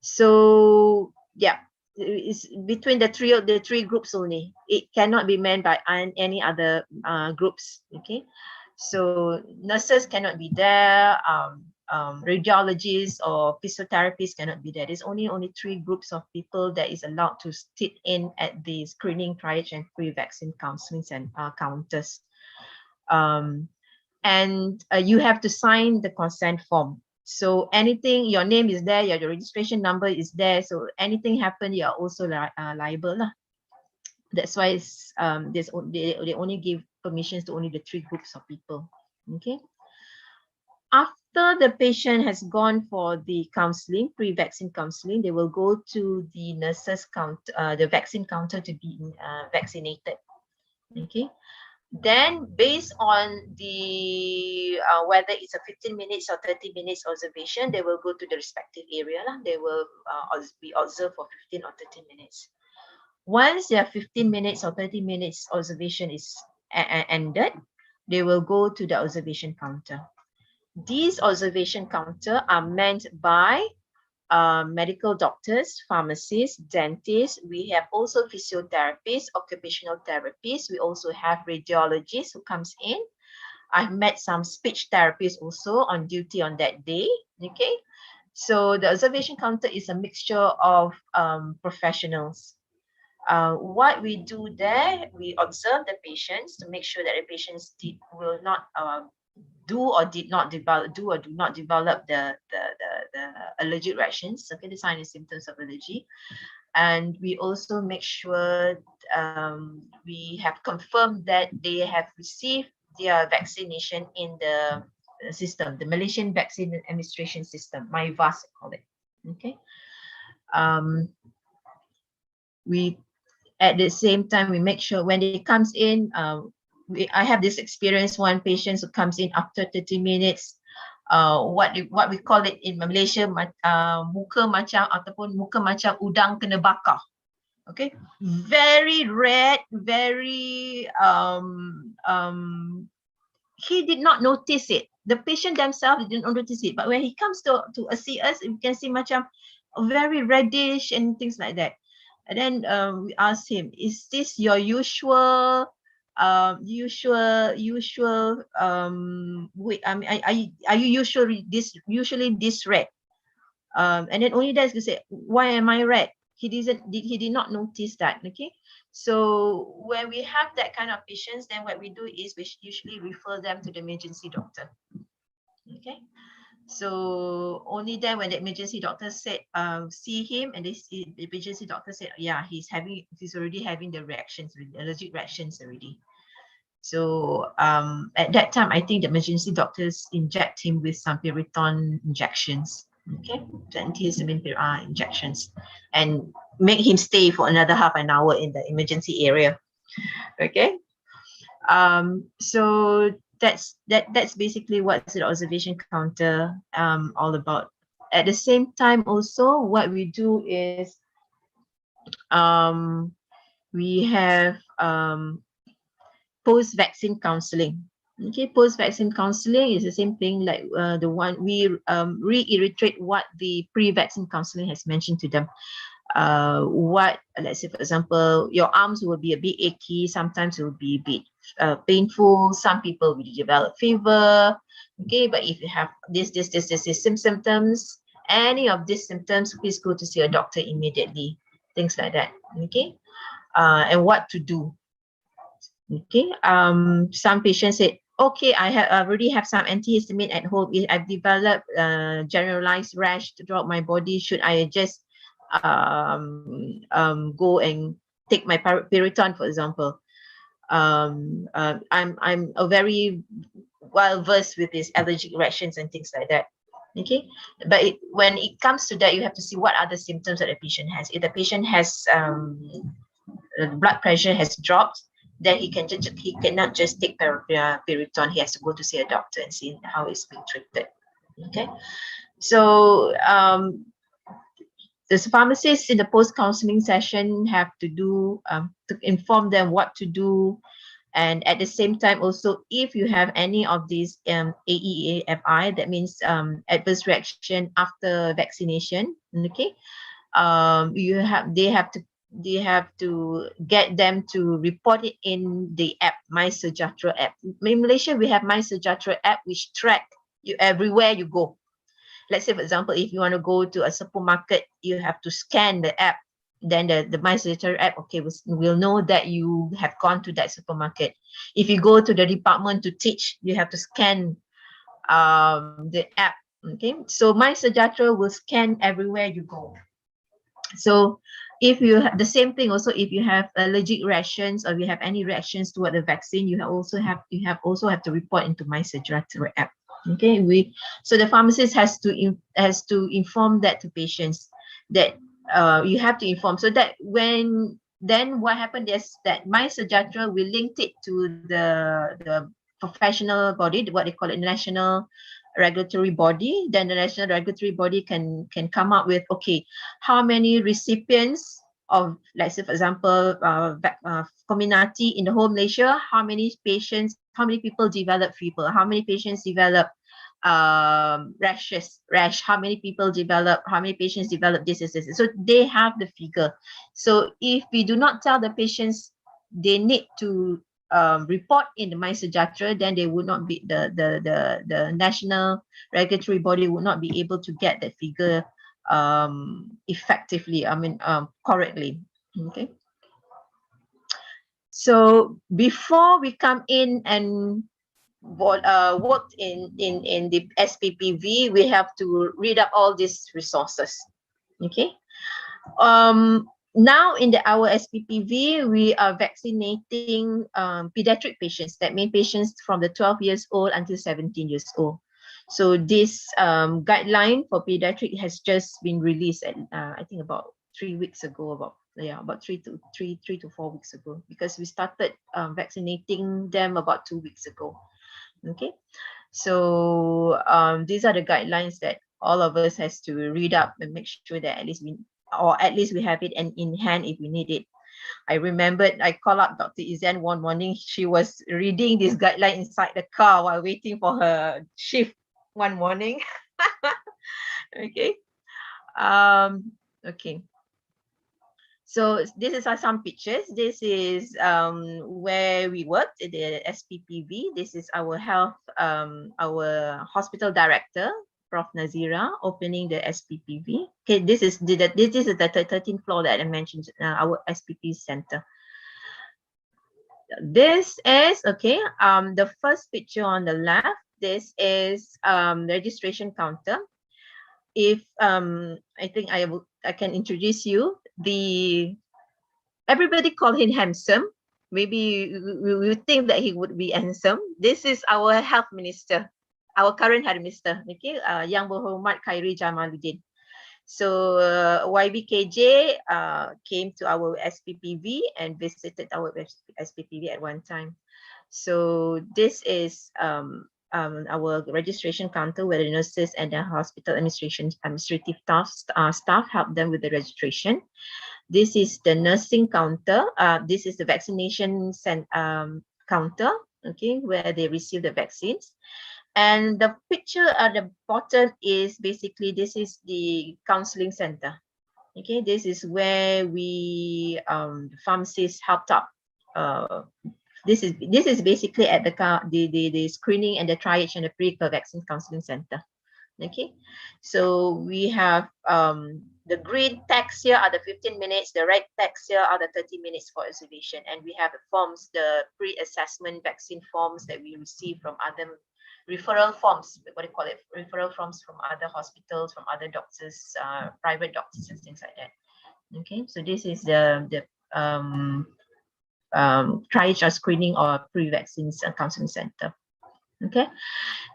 So yeah, it's between the three groups only. It cannot be manned by any other groups. Okay, so nurses cannot be there. Radiologists or physiotherapists cannot be there. There's only three groups of people that is allowed to sit in at the screening, triage, and pre-vaccine counseling and counters. And you have to sign the consent form. So anything, your name is there, your registration number is there. So anything happen, you are also liable lah. That's why it's, they only give permissions to only the three groups of people. Okay. After the patient has gone for the counseling, pre-vaccine counseling, they will go to the nurses counter, the vaccine counter to be vaccinated. Okay. Then based on the whether it's a 15 minutes or 30 minutes observation, they will go to the respective area lah. They will be observed for 15 or 30 minutes. Once their 15 minutes or 30 minutes observation is ended, they will go to the observation counter. These observation counter are manned by medical doctors, pharmacists, dentists. We have also physiotherapists, occupational therapists. We also have radiologists who comes in. I've met some speech therapists also on duty on that day. Okay, so the observation counter is a mixture of professionals. What we do there, we observe the patients to make sure that the patients will not do or do not develop the allergic reactions, okay, the signs and symptoms of allergy. And we also make sure we have confirmed that they have received their vaccination in the system, the Malaysian Vaccine Administration System, MyVAS, I call it. Okay. We at the same time we make sure when it comes in, I have this experience, one patient who comes in after 30 minutes, what we call it in Malaysia, muka macam ataupun muka macam udang kena bakar. Okay, very red, very he did not notice it. The patient themselves didn't notice it, but when he comes to see us, you can see macam very reddish and things like that. And then we asked him, is this your usual wait, I mean, are you usually this red? And then only that to say, why am I red? He did not notice that. Okay, so when we have that kind of patients, then what we do is we usually refer them to the emergency doctor. Okay, so only then when the emergency doctor said see him, and the emergency doctor said, yeah, he's already having the reactions, the allergic reactions already. So at that time, I think the emergency doctors inject him with some Piriton injections, okay, antihistamine injections, and make him stay for another half an hour in the emergency area. Okay, so that's basically what's the observation counter all about. At the same time, also what we do is we have post-vaccine counseling. Okay, post-vaccine counseling is the same thing like the one we reiterate what the pre-vaccine counseling has mentioned to them. What, let's say for example, your arms will be a bit achy, sometimes it will be a bit painful, some people will develop fever. Okay, but if you have this symptoms, any of these symptoms, please go to see a doctor immediately, things like that. Okay, and what to do. Okay. Some patients say, okay, I already have some antihistamine at home. I've developed generalized rash throughout my body. Should I just go and take my Piriton, for example? I'm a very well versed with these allergic reactions and things like that. Okay, but when it comes to that, you have to see what are the symptoms that the patient has. If the patient has blood pressure has dropped, then he cannot just take Piriton. He has to go to see a doctor and see how it's being treated. Okay, so the pharmacists in the post-counseling session have to do to inform them what to do, and at the same time also, if you have any of these AEAFI, that means adverse reaction after vaccination. Okay, they have to get them to report it in the app, My Sejahtera app. In Malaysia, we have My Sejahtera app, which track you everywhere you go. Let's say, for example, if you want to go to a supermarket, you have to scan the app. Then the My Sejahtera app, okay, will know that you have gone to that supermarket. If you go to the department to teach, you have to scan the app. Okay, so My Sejahtera will scan everywhere you go. So if you have the same thing also, if you have allergic reactions or you have any reactions toward the vaccine, you also have to report into My Sejahtera app. Okay, so the pharmacist has to inform that to patients, that you have to inform, so that then what happened is that My Sejahtera will link it to the professional body, what they call it, national regulatory body. Then the national regulatory body can come up with, okay, how many recipients of, let's say, for example, Comirnaty in the whole Malaysia, how many people develop fever, how many patients develop rash, how many patients develop this. So they have the figure. So if we do not tell the patients they need to report in the My Sejahtera, then they would not be, the national regulatory body would not be able to get that figure effectively, correctly. Okay, so before we come in and work in the SPPV, we have to read up all these resources. Okay, now in our SPPV, we are vaccinating pediatric patients. That means patients from the 12 years old until 17 years old. So this guideline for pediatric has just been released at I think about 3 weeks ago, about 3 to 4 weeks ago, because we started vaccinating them about 2 weeks ago. Okay, so these are the guidelines that all of us has to read up and make sure that at least we have it and in hand if we need it. I remembered I called up Dr. Izan one morning. She was reading this guideline inside the car while waiting for her shift one morning. Okay. Okay. So this is some pictures. This is where we worked at the SPPV. This is our our hospital director, Prof. Nazira, opening the SPPV. Okay, this is the 13th floor that I mentioned, our SPP center. This is the first picture on the left. This is registration counter. If I think I can introduce you. Everybody call him handsome. Maybe we think that he would be handsome. This is our health minister, our current health minister, okay, Yang Berhormat Khairi Jamaluddin. So YBKJ came to our SPPV and visited our SPPV at one time. So this is our registration counter where the nurses and the hospital administrative staff help them with the registration. This is the nursing counter. This is the vaccination counter, okay, where they receive the vaccines. And the picture at the bottom is basically, this is the counseling center. Okay, this is where we pharmacists helped up. This is basically at the screening and the triage and the pre-vaccine counseling center. Okay, so we have The green text here are the 15 minutes, the red text here are the 30 minutes for observation. And we have the forms, the pre-assessment vaccine forms that we receive from other referral forms, what do you call it? Referral forms from other hospitals, from other doctors, private doctors and things like that. Okay, so this is the tri-HR screening or pre-vaccines counseling center. Okay,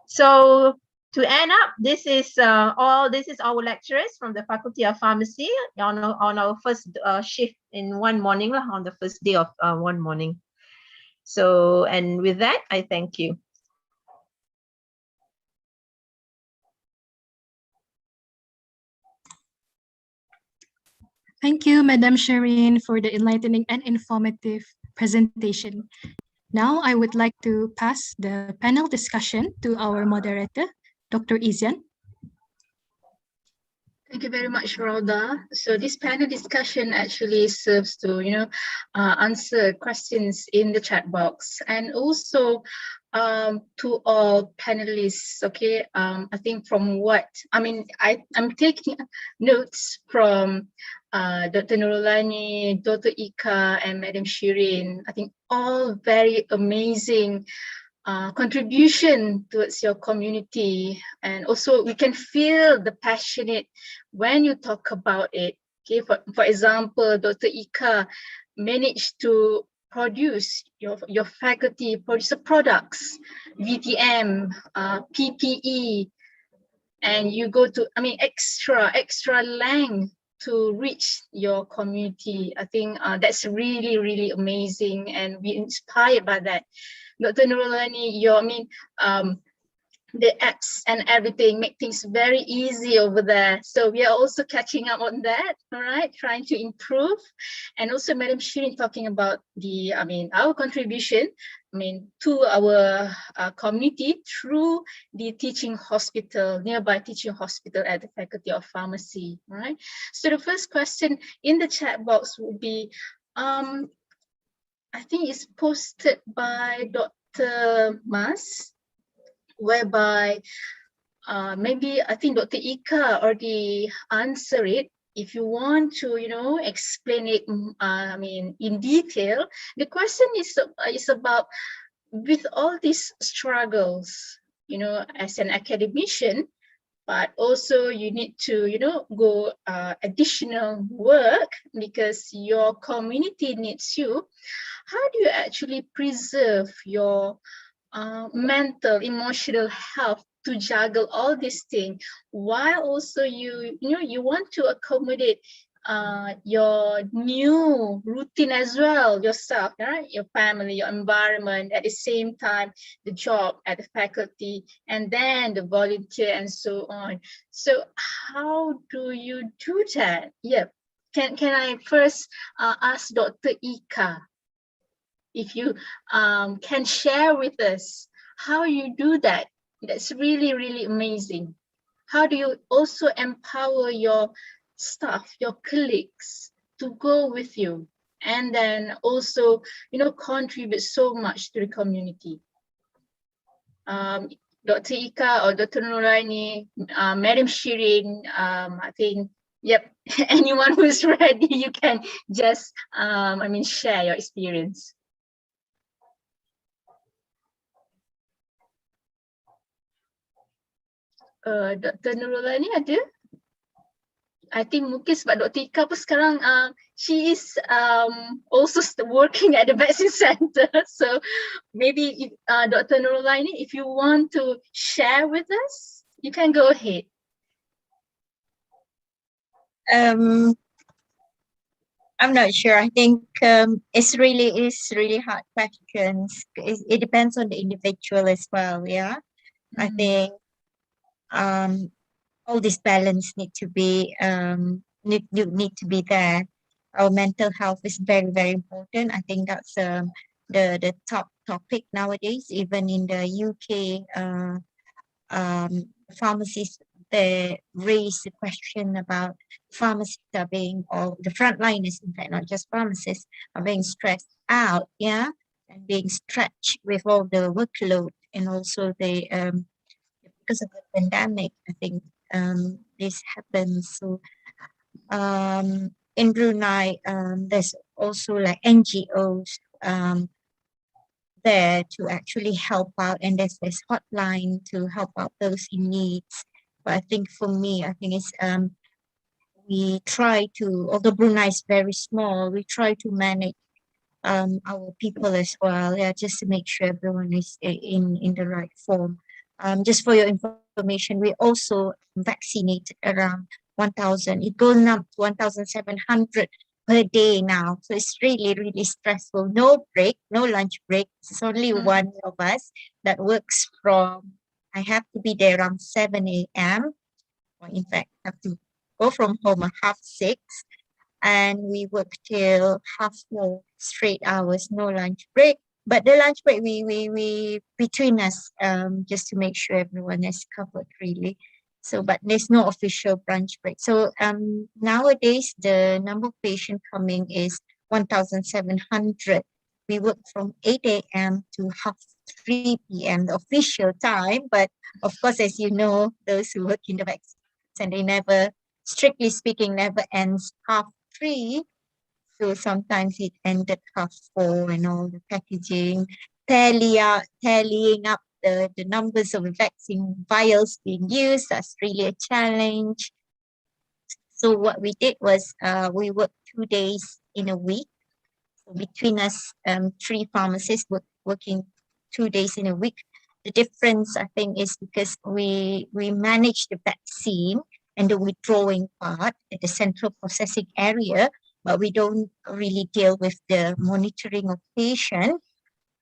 so to end up, this is our lecturers from the Faculty of Pharmacy on our first shift in one morning, on the first day of one morning. So, and with that, I thank you. Thank you, Madam Shireen, for the enlightening and informative presentation. Now, I would like to pass the panel discussion to our moderator, Dr. Izian. Thank you very much, Rhoda. So this panel discussion actually serves to, answer questions in the chat box, and also to all panelists. Okay, I think from what I'm taking notes from Dr. Nurulani, Dr. Ika, and Madam Shireen. I think all very amazing contribution towards your community, and also we can feel the passionate when you talk about it. Okay, for example, Dr. Ika managed to produce your faculty produce products, VTM, PPE, and you go to extra length to reach your community. I think that's really amazing, and we inspired by that. Dr. Nurulani, the apps and everything make things very easy over there. So we are also catching up on that, all right, trying to improve. And also Madam Shireen talking about our contribution, to our community through the teaching hospital, nearby teaching hospital at the Faculty of Pharmacy, all right? So the first question in the chat box will be, I think it's posted by Dr. Mas, whereby maybe I think Dr. Ika already answered it. If you want to, explain it, in detail, the question is about, with all these struggles, as an academician, but also you need to, go additional work because your community needs you. How do you actually preserve your mental, emotional health to juggle all these things, while also you want to accommodate your new routine as well, yourself, right? Your family, your environment, at the same time, the job at the faculty, and then the volunteer and so on. So how do you do that? Yep. Can I first ask Dr. Ika, if you can share with us how you do that? That's really amazing. How do you also empower your staff, your colleagues to go with you, and then also, contribute so much to the community? Dr. Ika or Dr. Nurulani, Madam Shireen, I think, yep, anyone who's ready, you can just, share your experience. Dr. Nurulani ada? I think mungkin sebab Dr. Ika pun sekarang she is also working at the vaccine center. So maybe if, Dr. Nurulani, if you want to share with us, you can go ahead. I'm not sure. I think it's really hard questions. It depends on the individual as well. Yeah, I think all this balance need to be there. Our mental health is very important. I think that's the top topic nowadays. Even in the UK, pharmacists, they raise the question about pharmacists are being, or the frontliners, in fact, not just pharmacists, are being stressed out, yeah, and being stretched with all the workload, and also they because of the pandemic, I think this happens. So In Brunei, there's also like NGOs there to actually help out, and there's this hotline to help out those in needs. But I think for me, I think it's we try to, although Brunei is very small, we try to manage our people as well, yeah, just to make sure everyone is in the right form. Just for your information, we also vaccinate around 1,000. It goes up to 1,700 per day now. So it's really, really stressful. No break, no lunch break. It's only one of us that works from, I have to be there around 7 a.m. Or in fact, have to go from home at 6:30. And we work till 4:30 straight hours, no lunch break. But the lunch break, we between us, just to make sure everyone is covered really. So, but there's no official brunch break. So nowadays, the number of patients coming is 1,700. We work from 8 a.m. to 3 p.m., the official time. But of course, as you know, those who work in the vaccine, and they never, strictly speaking, never ends 3:30. So sometimes it ended 4:30 and all the packaging, tallying up the numbers of vaccine vials being used. That's really a challenge. So what we did was we worked 2 days in a week. So between us, 3 pharmacists working 2 days in a week. The difference, I think, is because we manage the vaccine and the withdrawing part at the central processing area, but we don't really deal with the monitoring of patient.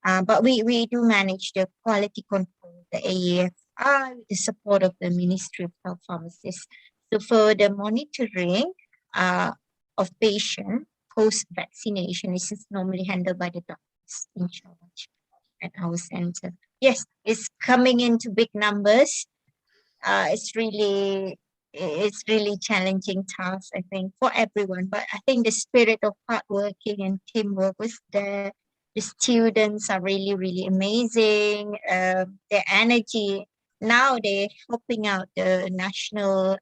But we do manage the quality control, the AEFI, with the support of the Ministry of Health Pharmacists. So for the monitoring of patient post-vaccination, this is normally handled by the doctors in charge at our center. Yes, it's coming into big numbers. It's really challenging task, I think, for everyone. But I think the spirit of hard working and teamwork was there. The students are really, really amazing. Their energy. Now they're helping out the national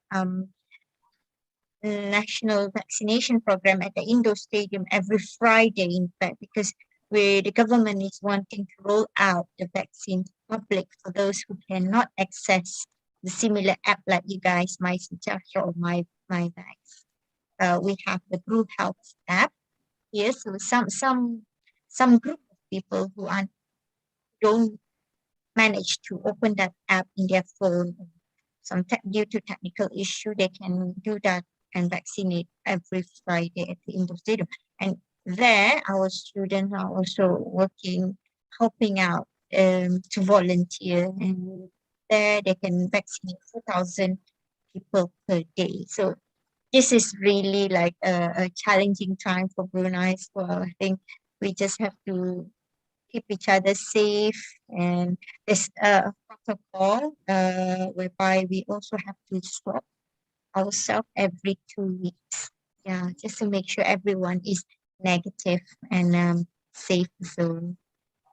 vaccination program at the indoor stadium every Friday, in fact, because the government is wanting to roll out the vaccine to public for those who cannot access the similar app like you guys, My Sejahtera or My Vax. We have the Blue Health app here. So some group of people who don't manage to open that app in their phone, due to technical issue, they can do that and vaccinate every Friday at the indoor stadium. And there, our students are also working, helping out to volunteer, and there they can vaccinate 4,000 people per day. So this is really like a challenging time for Brunei as well. I think we just have to keep each other safe, and there's a protocol whereby we also have to swab ourselves every 2 weeks. Yeah, just to make sure everyone is negative and safe zone,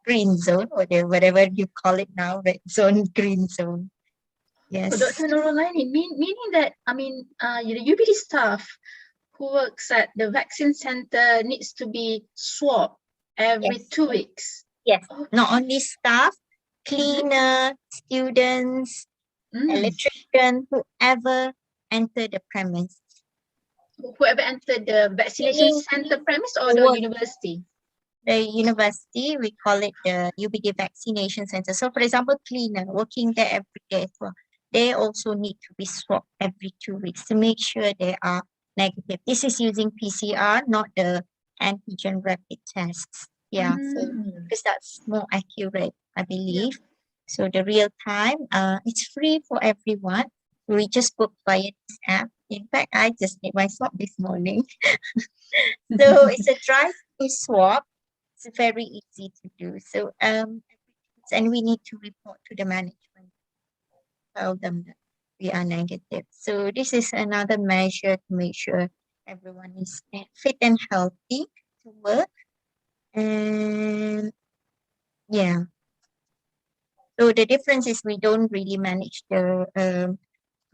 green zone, whatever you call it now, red zone, green zone. Yes. So Dr. Nurulaini, meaning that, the UBD staff who works at the vaccine center needs to be swabbed every 2 weeks. Yes, not only staff, cleaner, students, electrician, whoever enter the premise. Whoever entered the vaccination center premise or the university? The university, we call it the UBD Vaccination Center. So for example, cleaner working there every day as well, they also need to be swabbed every 2 weeks to make sure they are negative. This is using PCR, not the antigen rapid tests. Yeah, so because that's more accurate, I believe. So the real time, it's free for everyone. We just book via this app. In fact, I just did my swab this morning. So it's a drive-through swab. It's very easy to do. So and we need to report to the management, tell them that we are negative. So this is another measure to make sure everyone is fit and healthy to work. And yeah. So the difference is we don't really manage the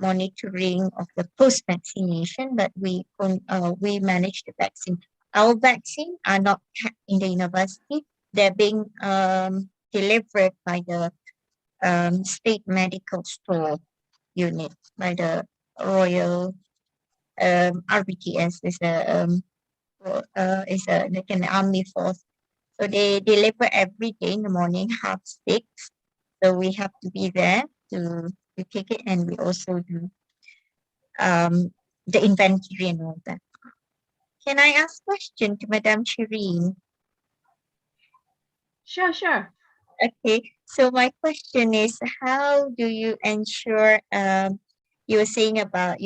monitoring of the post-vaccination, but we manage the vaccine. Our vaccine are not kept in the university. They're being delivered by the state medical store unit, by the Royal RBTS is like an army force. So they deliver every day in the morning, 6:30. So we have to be there to take it, and we also do the inventory and all that. Can I ask question to Madam Shireen? Sure. Okay, so my question is, how do you ensure, you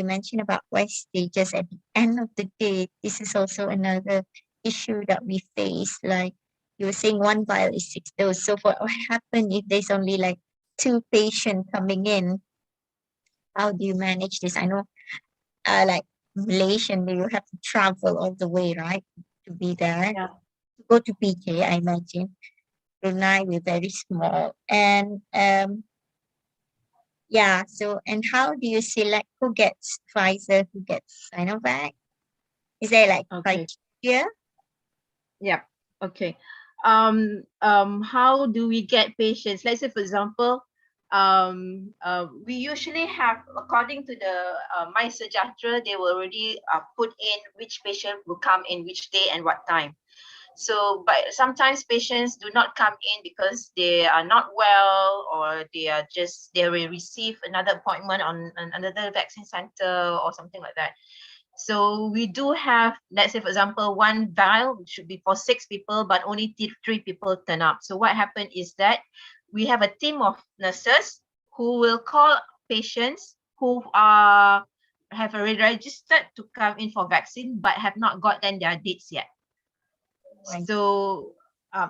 mentioned about wastages at the end of the day. This is also another issue that we face. Like you were saying, one vial is 6 doses. So what happen if there's only like 2 patients coming in? How do you manage this? I know, like Malaysian, you have to travel all the way, right, to be there. Yeah. To go to PJ, I imagine. Brunei, we're very small, and yeah. So, and how do you select who gets Pfizer, who gets Sinovac? Is there like Okay. criteria? Yeah. Okay. How do we get patients? Let's say, for example, we usually have, according to the My Sejahtera, they will already put in which patient will come in which day and what time. So, but sometimes patients do not come in because they are not well, or they will receive another appointment on another vaccine center or something like that. So we do have, let's say, for example, one vial should be for 6 people, but only 3 people turn up. So what happened is that we have a team of nurses who will call patients who have already registered to come in for vaccine, but have not gotten their dates yet. Right. So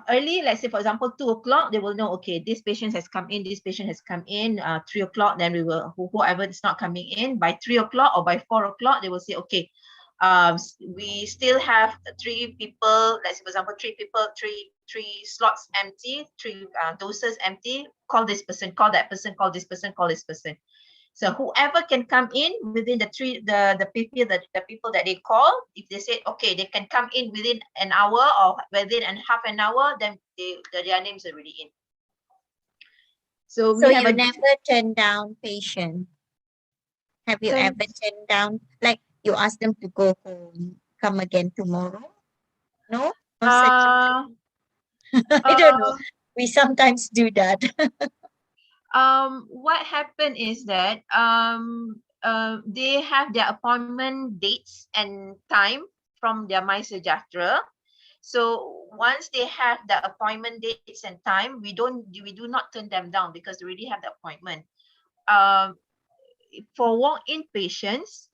early, let's say, for example, 2 o'clock, they will know, okay, this patient has come in, this patient has come in. 3 o'clock, then we will, whoever is not coming in, by 3 o'clock or by 4 o'clock, they will say, okay, we still have 3 people, let's say, for example, 3 people, three slots empty, 3 doses empty. Call this person, call that person, call this person, call this person. So whoever can come in within the people that they call, if they say, okay, they can come in within an hour or within half an hour, then their names are already in. So we have you never turn down patient. Have you ever turned down, like you ask them to go home, come again tomorrow? No? I don't know. We sometimes do that. What happened is that they have their appointment dates and time from their My Sejahtera. So once they have the appointment dates and time, we do not turn them down because they already have the appointment. For walk-in patients,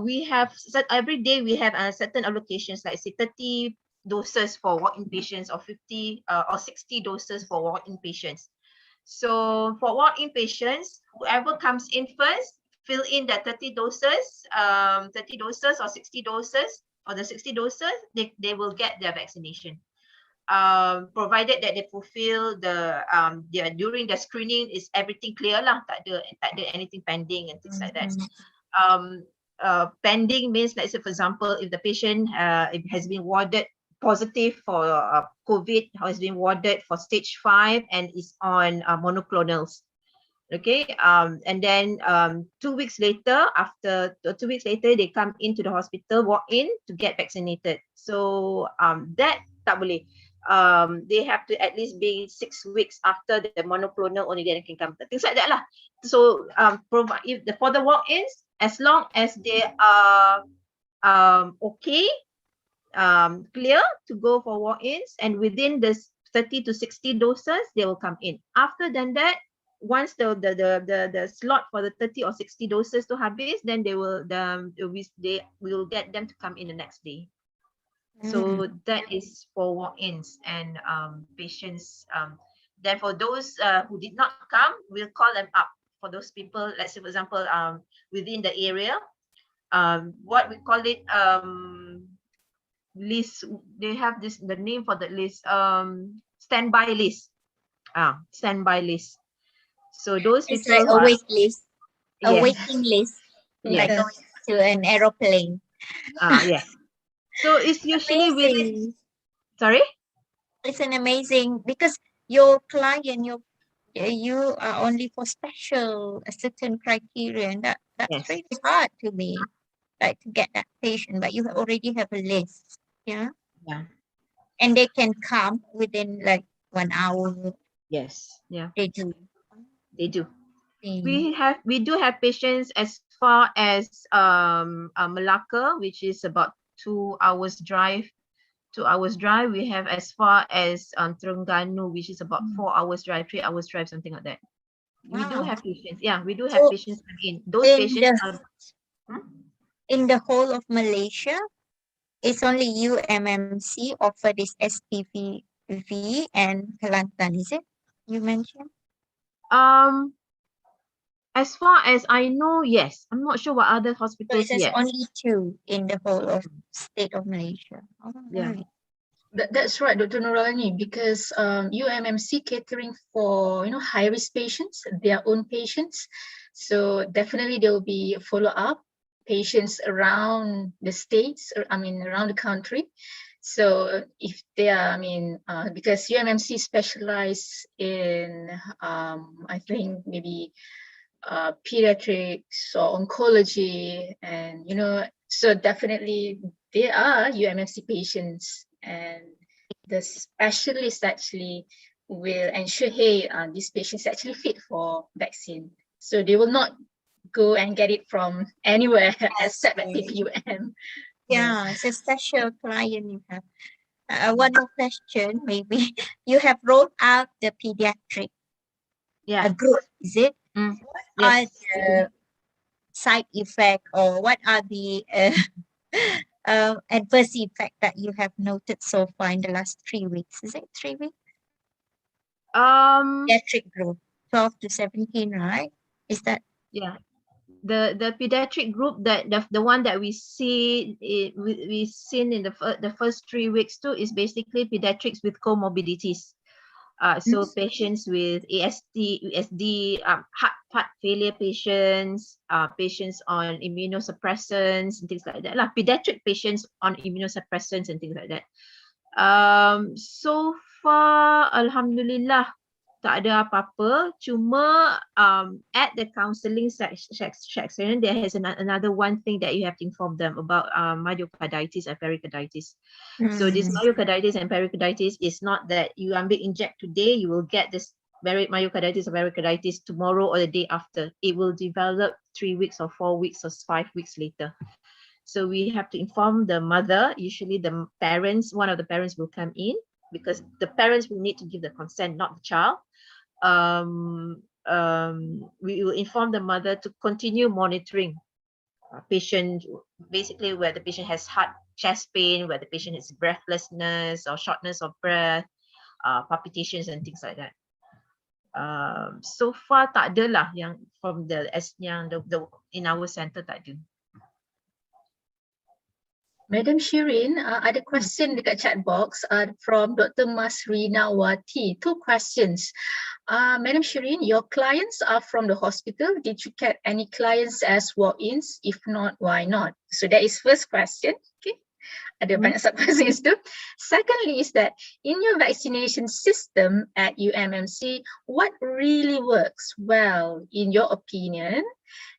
we have every day we have certain allocations, like say 30 doses for walk-in patients, or 50 or 60 doses for walk-in patients. So for walk-in patients, whoever comes in first, fill in the 30 doses or 60 doses, or the 60 doses, they will get their vaccination. Provided that they fulfill during the screening, is everything clear lah, tak ada anything pending and things like that. Pending means, let's say, for example, if the patient has been warded positive for COVID, has been warded for stage 5 and is on monoclonals. Okay, and then 2 weeks later, they come into the hospital, walk in to get vaccinated. So that tak boleh. They have to at least be 6 weeks after the monoclonal, only then can come. Things like that lah. So for the walk-ins, as long as they are okay, clear to go for walk-ins, and within the 30 to 60 doses, they will come in. After that, once the slot for the 30 or 60 doses to habis, then they will get them to come in the next day. So that is for walk-ins and patients. Then for those who did not come, we'll call them up. For those people, let's say, for example, within the area, what we call it, list. They have the name for the list, standby list. Standby list. So those It's people like a wait list. a Yes. waiting list, like Yes. going to an aeroplane. Yes. So it's usually within. Amazing. Sorry. It's an amazing because your client, you are only for special a certain criteria, and that's Yes. really hard to me, like to get that patient. But you already have a list, yeah, Yeah. and they can come within like 1 hour. Yes. Yeah. They do. They do. Mm. We do have patients as far as Malacca, which is about 2 hours drive. 2 hours drive. We have as far as Terengganu, which is about 4 hours drive, 3 hours drive, something like that. We do Wow. have patients. Yeah, we do have So patients come in. Those in patients the are. in the whole of Malaysia, it's only UMMC offer this SPV and Kelantan, is it? You mentioned. As far as I know, yes. I'm not sure what other So hospitals it says yet. only 2 in the whole of state of Malaysia. All Yeah. right. That's right, Dr. Nurulani, because UMMC catering for high risk patients, their own patients. So definitely there will be follow up patients around the states, or, I mean around the country. So if they are, because UMMC specialize in I think maybe pediatrics or oncology, and so definitely there are UMFC patients, and the specialist actually will ensure, hey, these patients actually fit for vaccine, so they will not go and get it from anywhere except at PPUM. Yeah, it's a special client you have. One more question, maybe. You have rolled out the pediatric group, is it? What are Yes. the side effect, or what are the adverse effect that you have noted so far in the last 3 weeks? Is it 3 weeks? Pediatric group, 12 to 17, right? Is that? Yeah. The pediatric group, that the one that we see we seen in the first 3 weeks too, is basically pediatrics with comorbidities. So patients with ASD, USD, heart failure patients, patients on immunosuppressants and things like that. Pediatric patients on immunosuppressants and things like that. So far, Alhamdulillah, tak ada apa-apa. Cuma at the counselling section, there is another one thing that you have to inform them about, myocarditis and pericarditis. So this myocarditis and pericarditis is not that you ambil inject today, you will get this myocarditis or pericarditis tomorrow or the day after. It will develop 3 weeks or 4 weeks or 5 weeks later. So we have to inform the mother. Usually the parents, one of the parents will come in, because the parents will need to give the consent, not the child. We will inform the mother to continue monitoring patient, basically where the patient has chest pain, where the patient has breathlessness or shortness of breath, palpitations and things like that. So far tak ada lah yang from the in our center tak ada. Madam Shirin, ada question dekat chat box from Dr. Masrina Wati. 2 questions. Madam Shirin, your clients are from the hospital. Did you get any clients as walk-ins? If not, why not? So that is first question. Okay. Ada banyak sub-questions too. Secondly is that in your vaccination system at UMMC, what really works well in your opinion?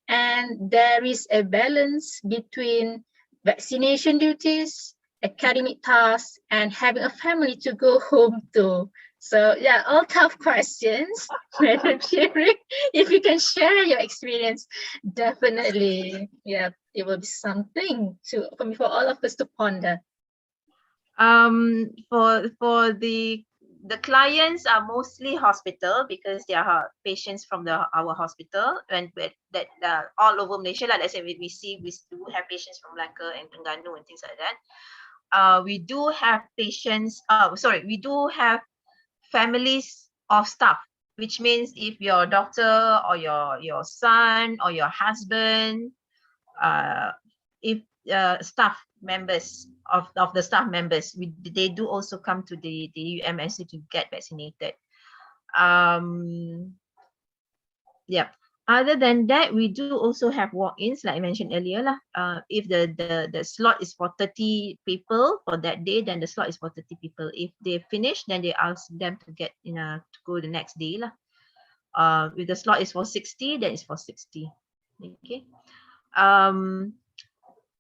And there is a balance between vaccination duties, academic tasks, and having a family to go home to. So yeah, all tough questions, Madam Shirin. If you can share your experience, definitely, yeah, it will be something for all of us to ponder. For the clients are mostly hospital, because they are patients from our hospital, and that all over Malaysia. Let's say we do have patients from Melaka and Terengganu and things like that. We do have patients. We do have families of staff, which means if your daughter or your son or your husband, if staff members of the staff members, they do also come to the UMSC to get vaccinated. Yeah. Other than that, we do also have walk-ins, like I mentioned earlier lah. If the slot is for 30 people for that day, then the slot is for 30 people. If they finish, then they ask them to get to go the next day lah. If the slot is for 60, then it's for 60. Okay.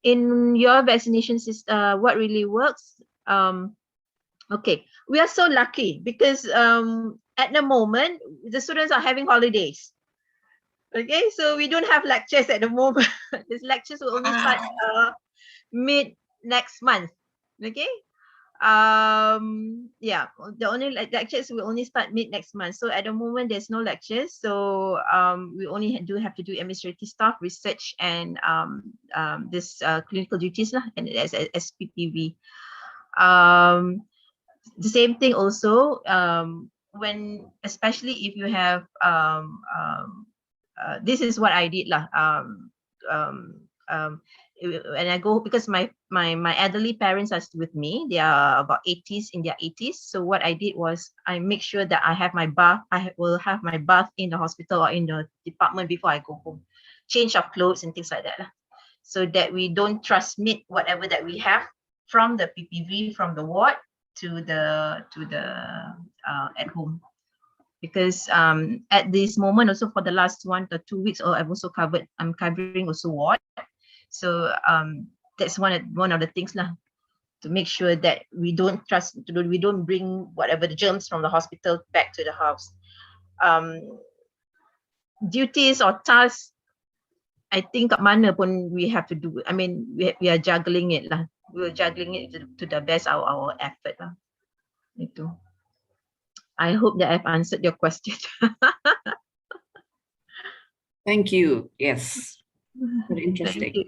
In your vaccination system, what really works? Okay, we are so lucky because at the moment the students are having holidays. Okay, so we don't have lectures at the moment. These lectures will only start mid next month. Okay. Yeah, the only lectures will only start mid next month. So at the moment there's no lectures. So we only do have to do administrative stuff, research, and this clinical duties lah, and as SPPV. The same thing also when, especially if you have this is what I did lah. When I go, because my elderly parents are with me, they are about in their 80s. So what I did was I make sure that I have my bath. I will have my bath in the hospital or in the department before I go home. Change of clothes and things like that lah. So that we don't transmit whatever that we have from the PPV, from the ward to the at home. Because at this moment also for the last 1 or 2 weeks, I'm covering also ward. So that's one of the things lah, to make sure that we don't bring whatever the germs from the hospital back to the house. Duties or tasks, I think kat mana pun we have to do. I mean, we are juggling it lah. We're juggling it to the best of our effort lah. Itu. I hope that I've answered your question. Thank you. Yes. Very interesting. Thank you.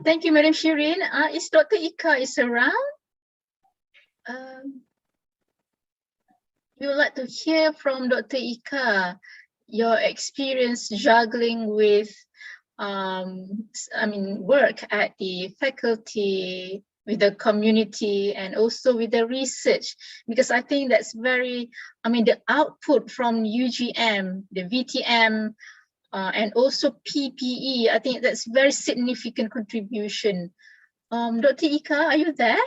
Thank you, Madam Shirin. Is Dr. Ika is around? We would like to hear from Dr. Ika, your experience juggling with, work at the faculty, with the community, and also with the research, because I think that's very, the output from UGM, the VTM, and also PPE, I think that's very significant contribution. Dr. Ika, are you there?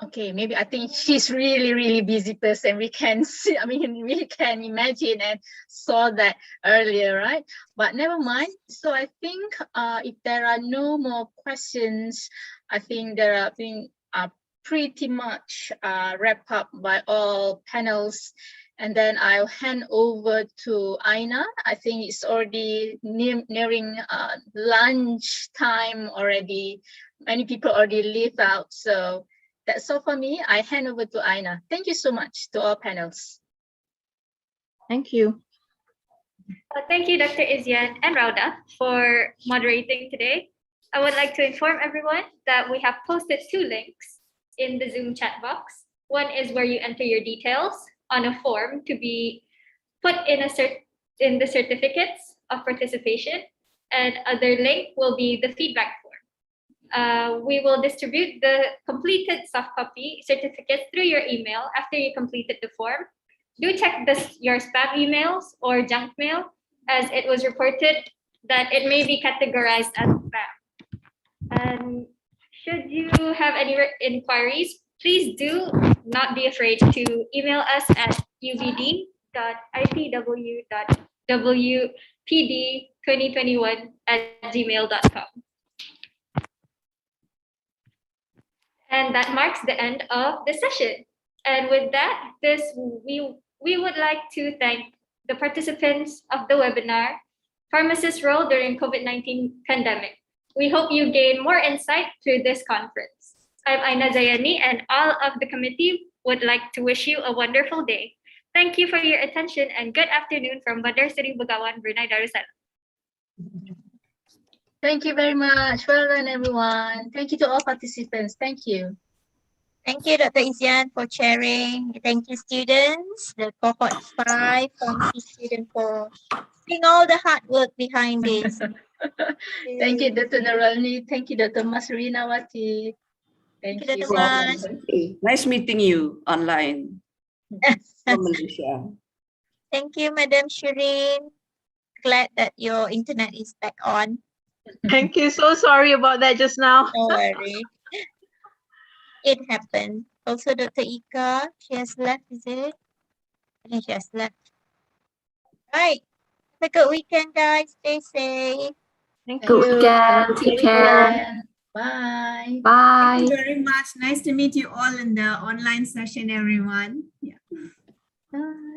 Okay, maybe I think she's really busy person. We can see, we can imagine and saw that earlier, right? But never mind. So I think if there are no more questions, I think there are pretty much wrapped up by all panels. And then I'll hand over to Aina. I think it's already nearing lunch time already. Many people already leave out. So that's all for me. I hand over to Aina. Thank you so much to all panels. Thank you. Thank you, Dr. Izian and Rauda, for moderating today. I would like to inform everyone that we have posted 2 links in the Zoom chat box. One is where you enter your details on a form to be put in the certificates of participation, and other link will be the feedback form. We will distribute the completed soft copy certificates through your email after you completed the form. Do check your spam emails or junk mail, as it was reported that it may be categorized as spam. And should you have any inquiries, please do not be afraid to email us at ubd.ipw.wpd2021@gmail.com. And that marks the end of the session. And with that, we would like to thank the participants of the webinar, Pharmacist's Role During COVID-19 Pandemic. We hope you gain more insight through this conference. I'm Aina Zayani, and all of the committee would like to wish you a wonderful day. Thank you for your attention, and good afternoon from Bandar Seri Begawan, Brunei Darussalam. Thank you very much. Well done, everyone. Thank you to all participants. Thank you. Thank you, Dr. Izian, for sharing. Thank you, students, the cohort 5 pharmacy student, for doing all the hard work behind this. Thank you, Dr. Naralini. Thank you, Dr. Masrinawati. Thank you, you Dr. so Mas. much. Nice meeting you online from Malaysia. Thank you, Madam Shireen. Glad that your internet is back on. Thank you. So sorry about that just now. No worry. It happened. Also, Dr. Ika, she has left, is it? I think she has left. Right. Have a good weekend, guys. Stay safe. Thank Good you. weekend. Take care. Bye. Thank Bye. you very much. Nice to meet you all in the online session, everyone. Yeah. Bye.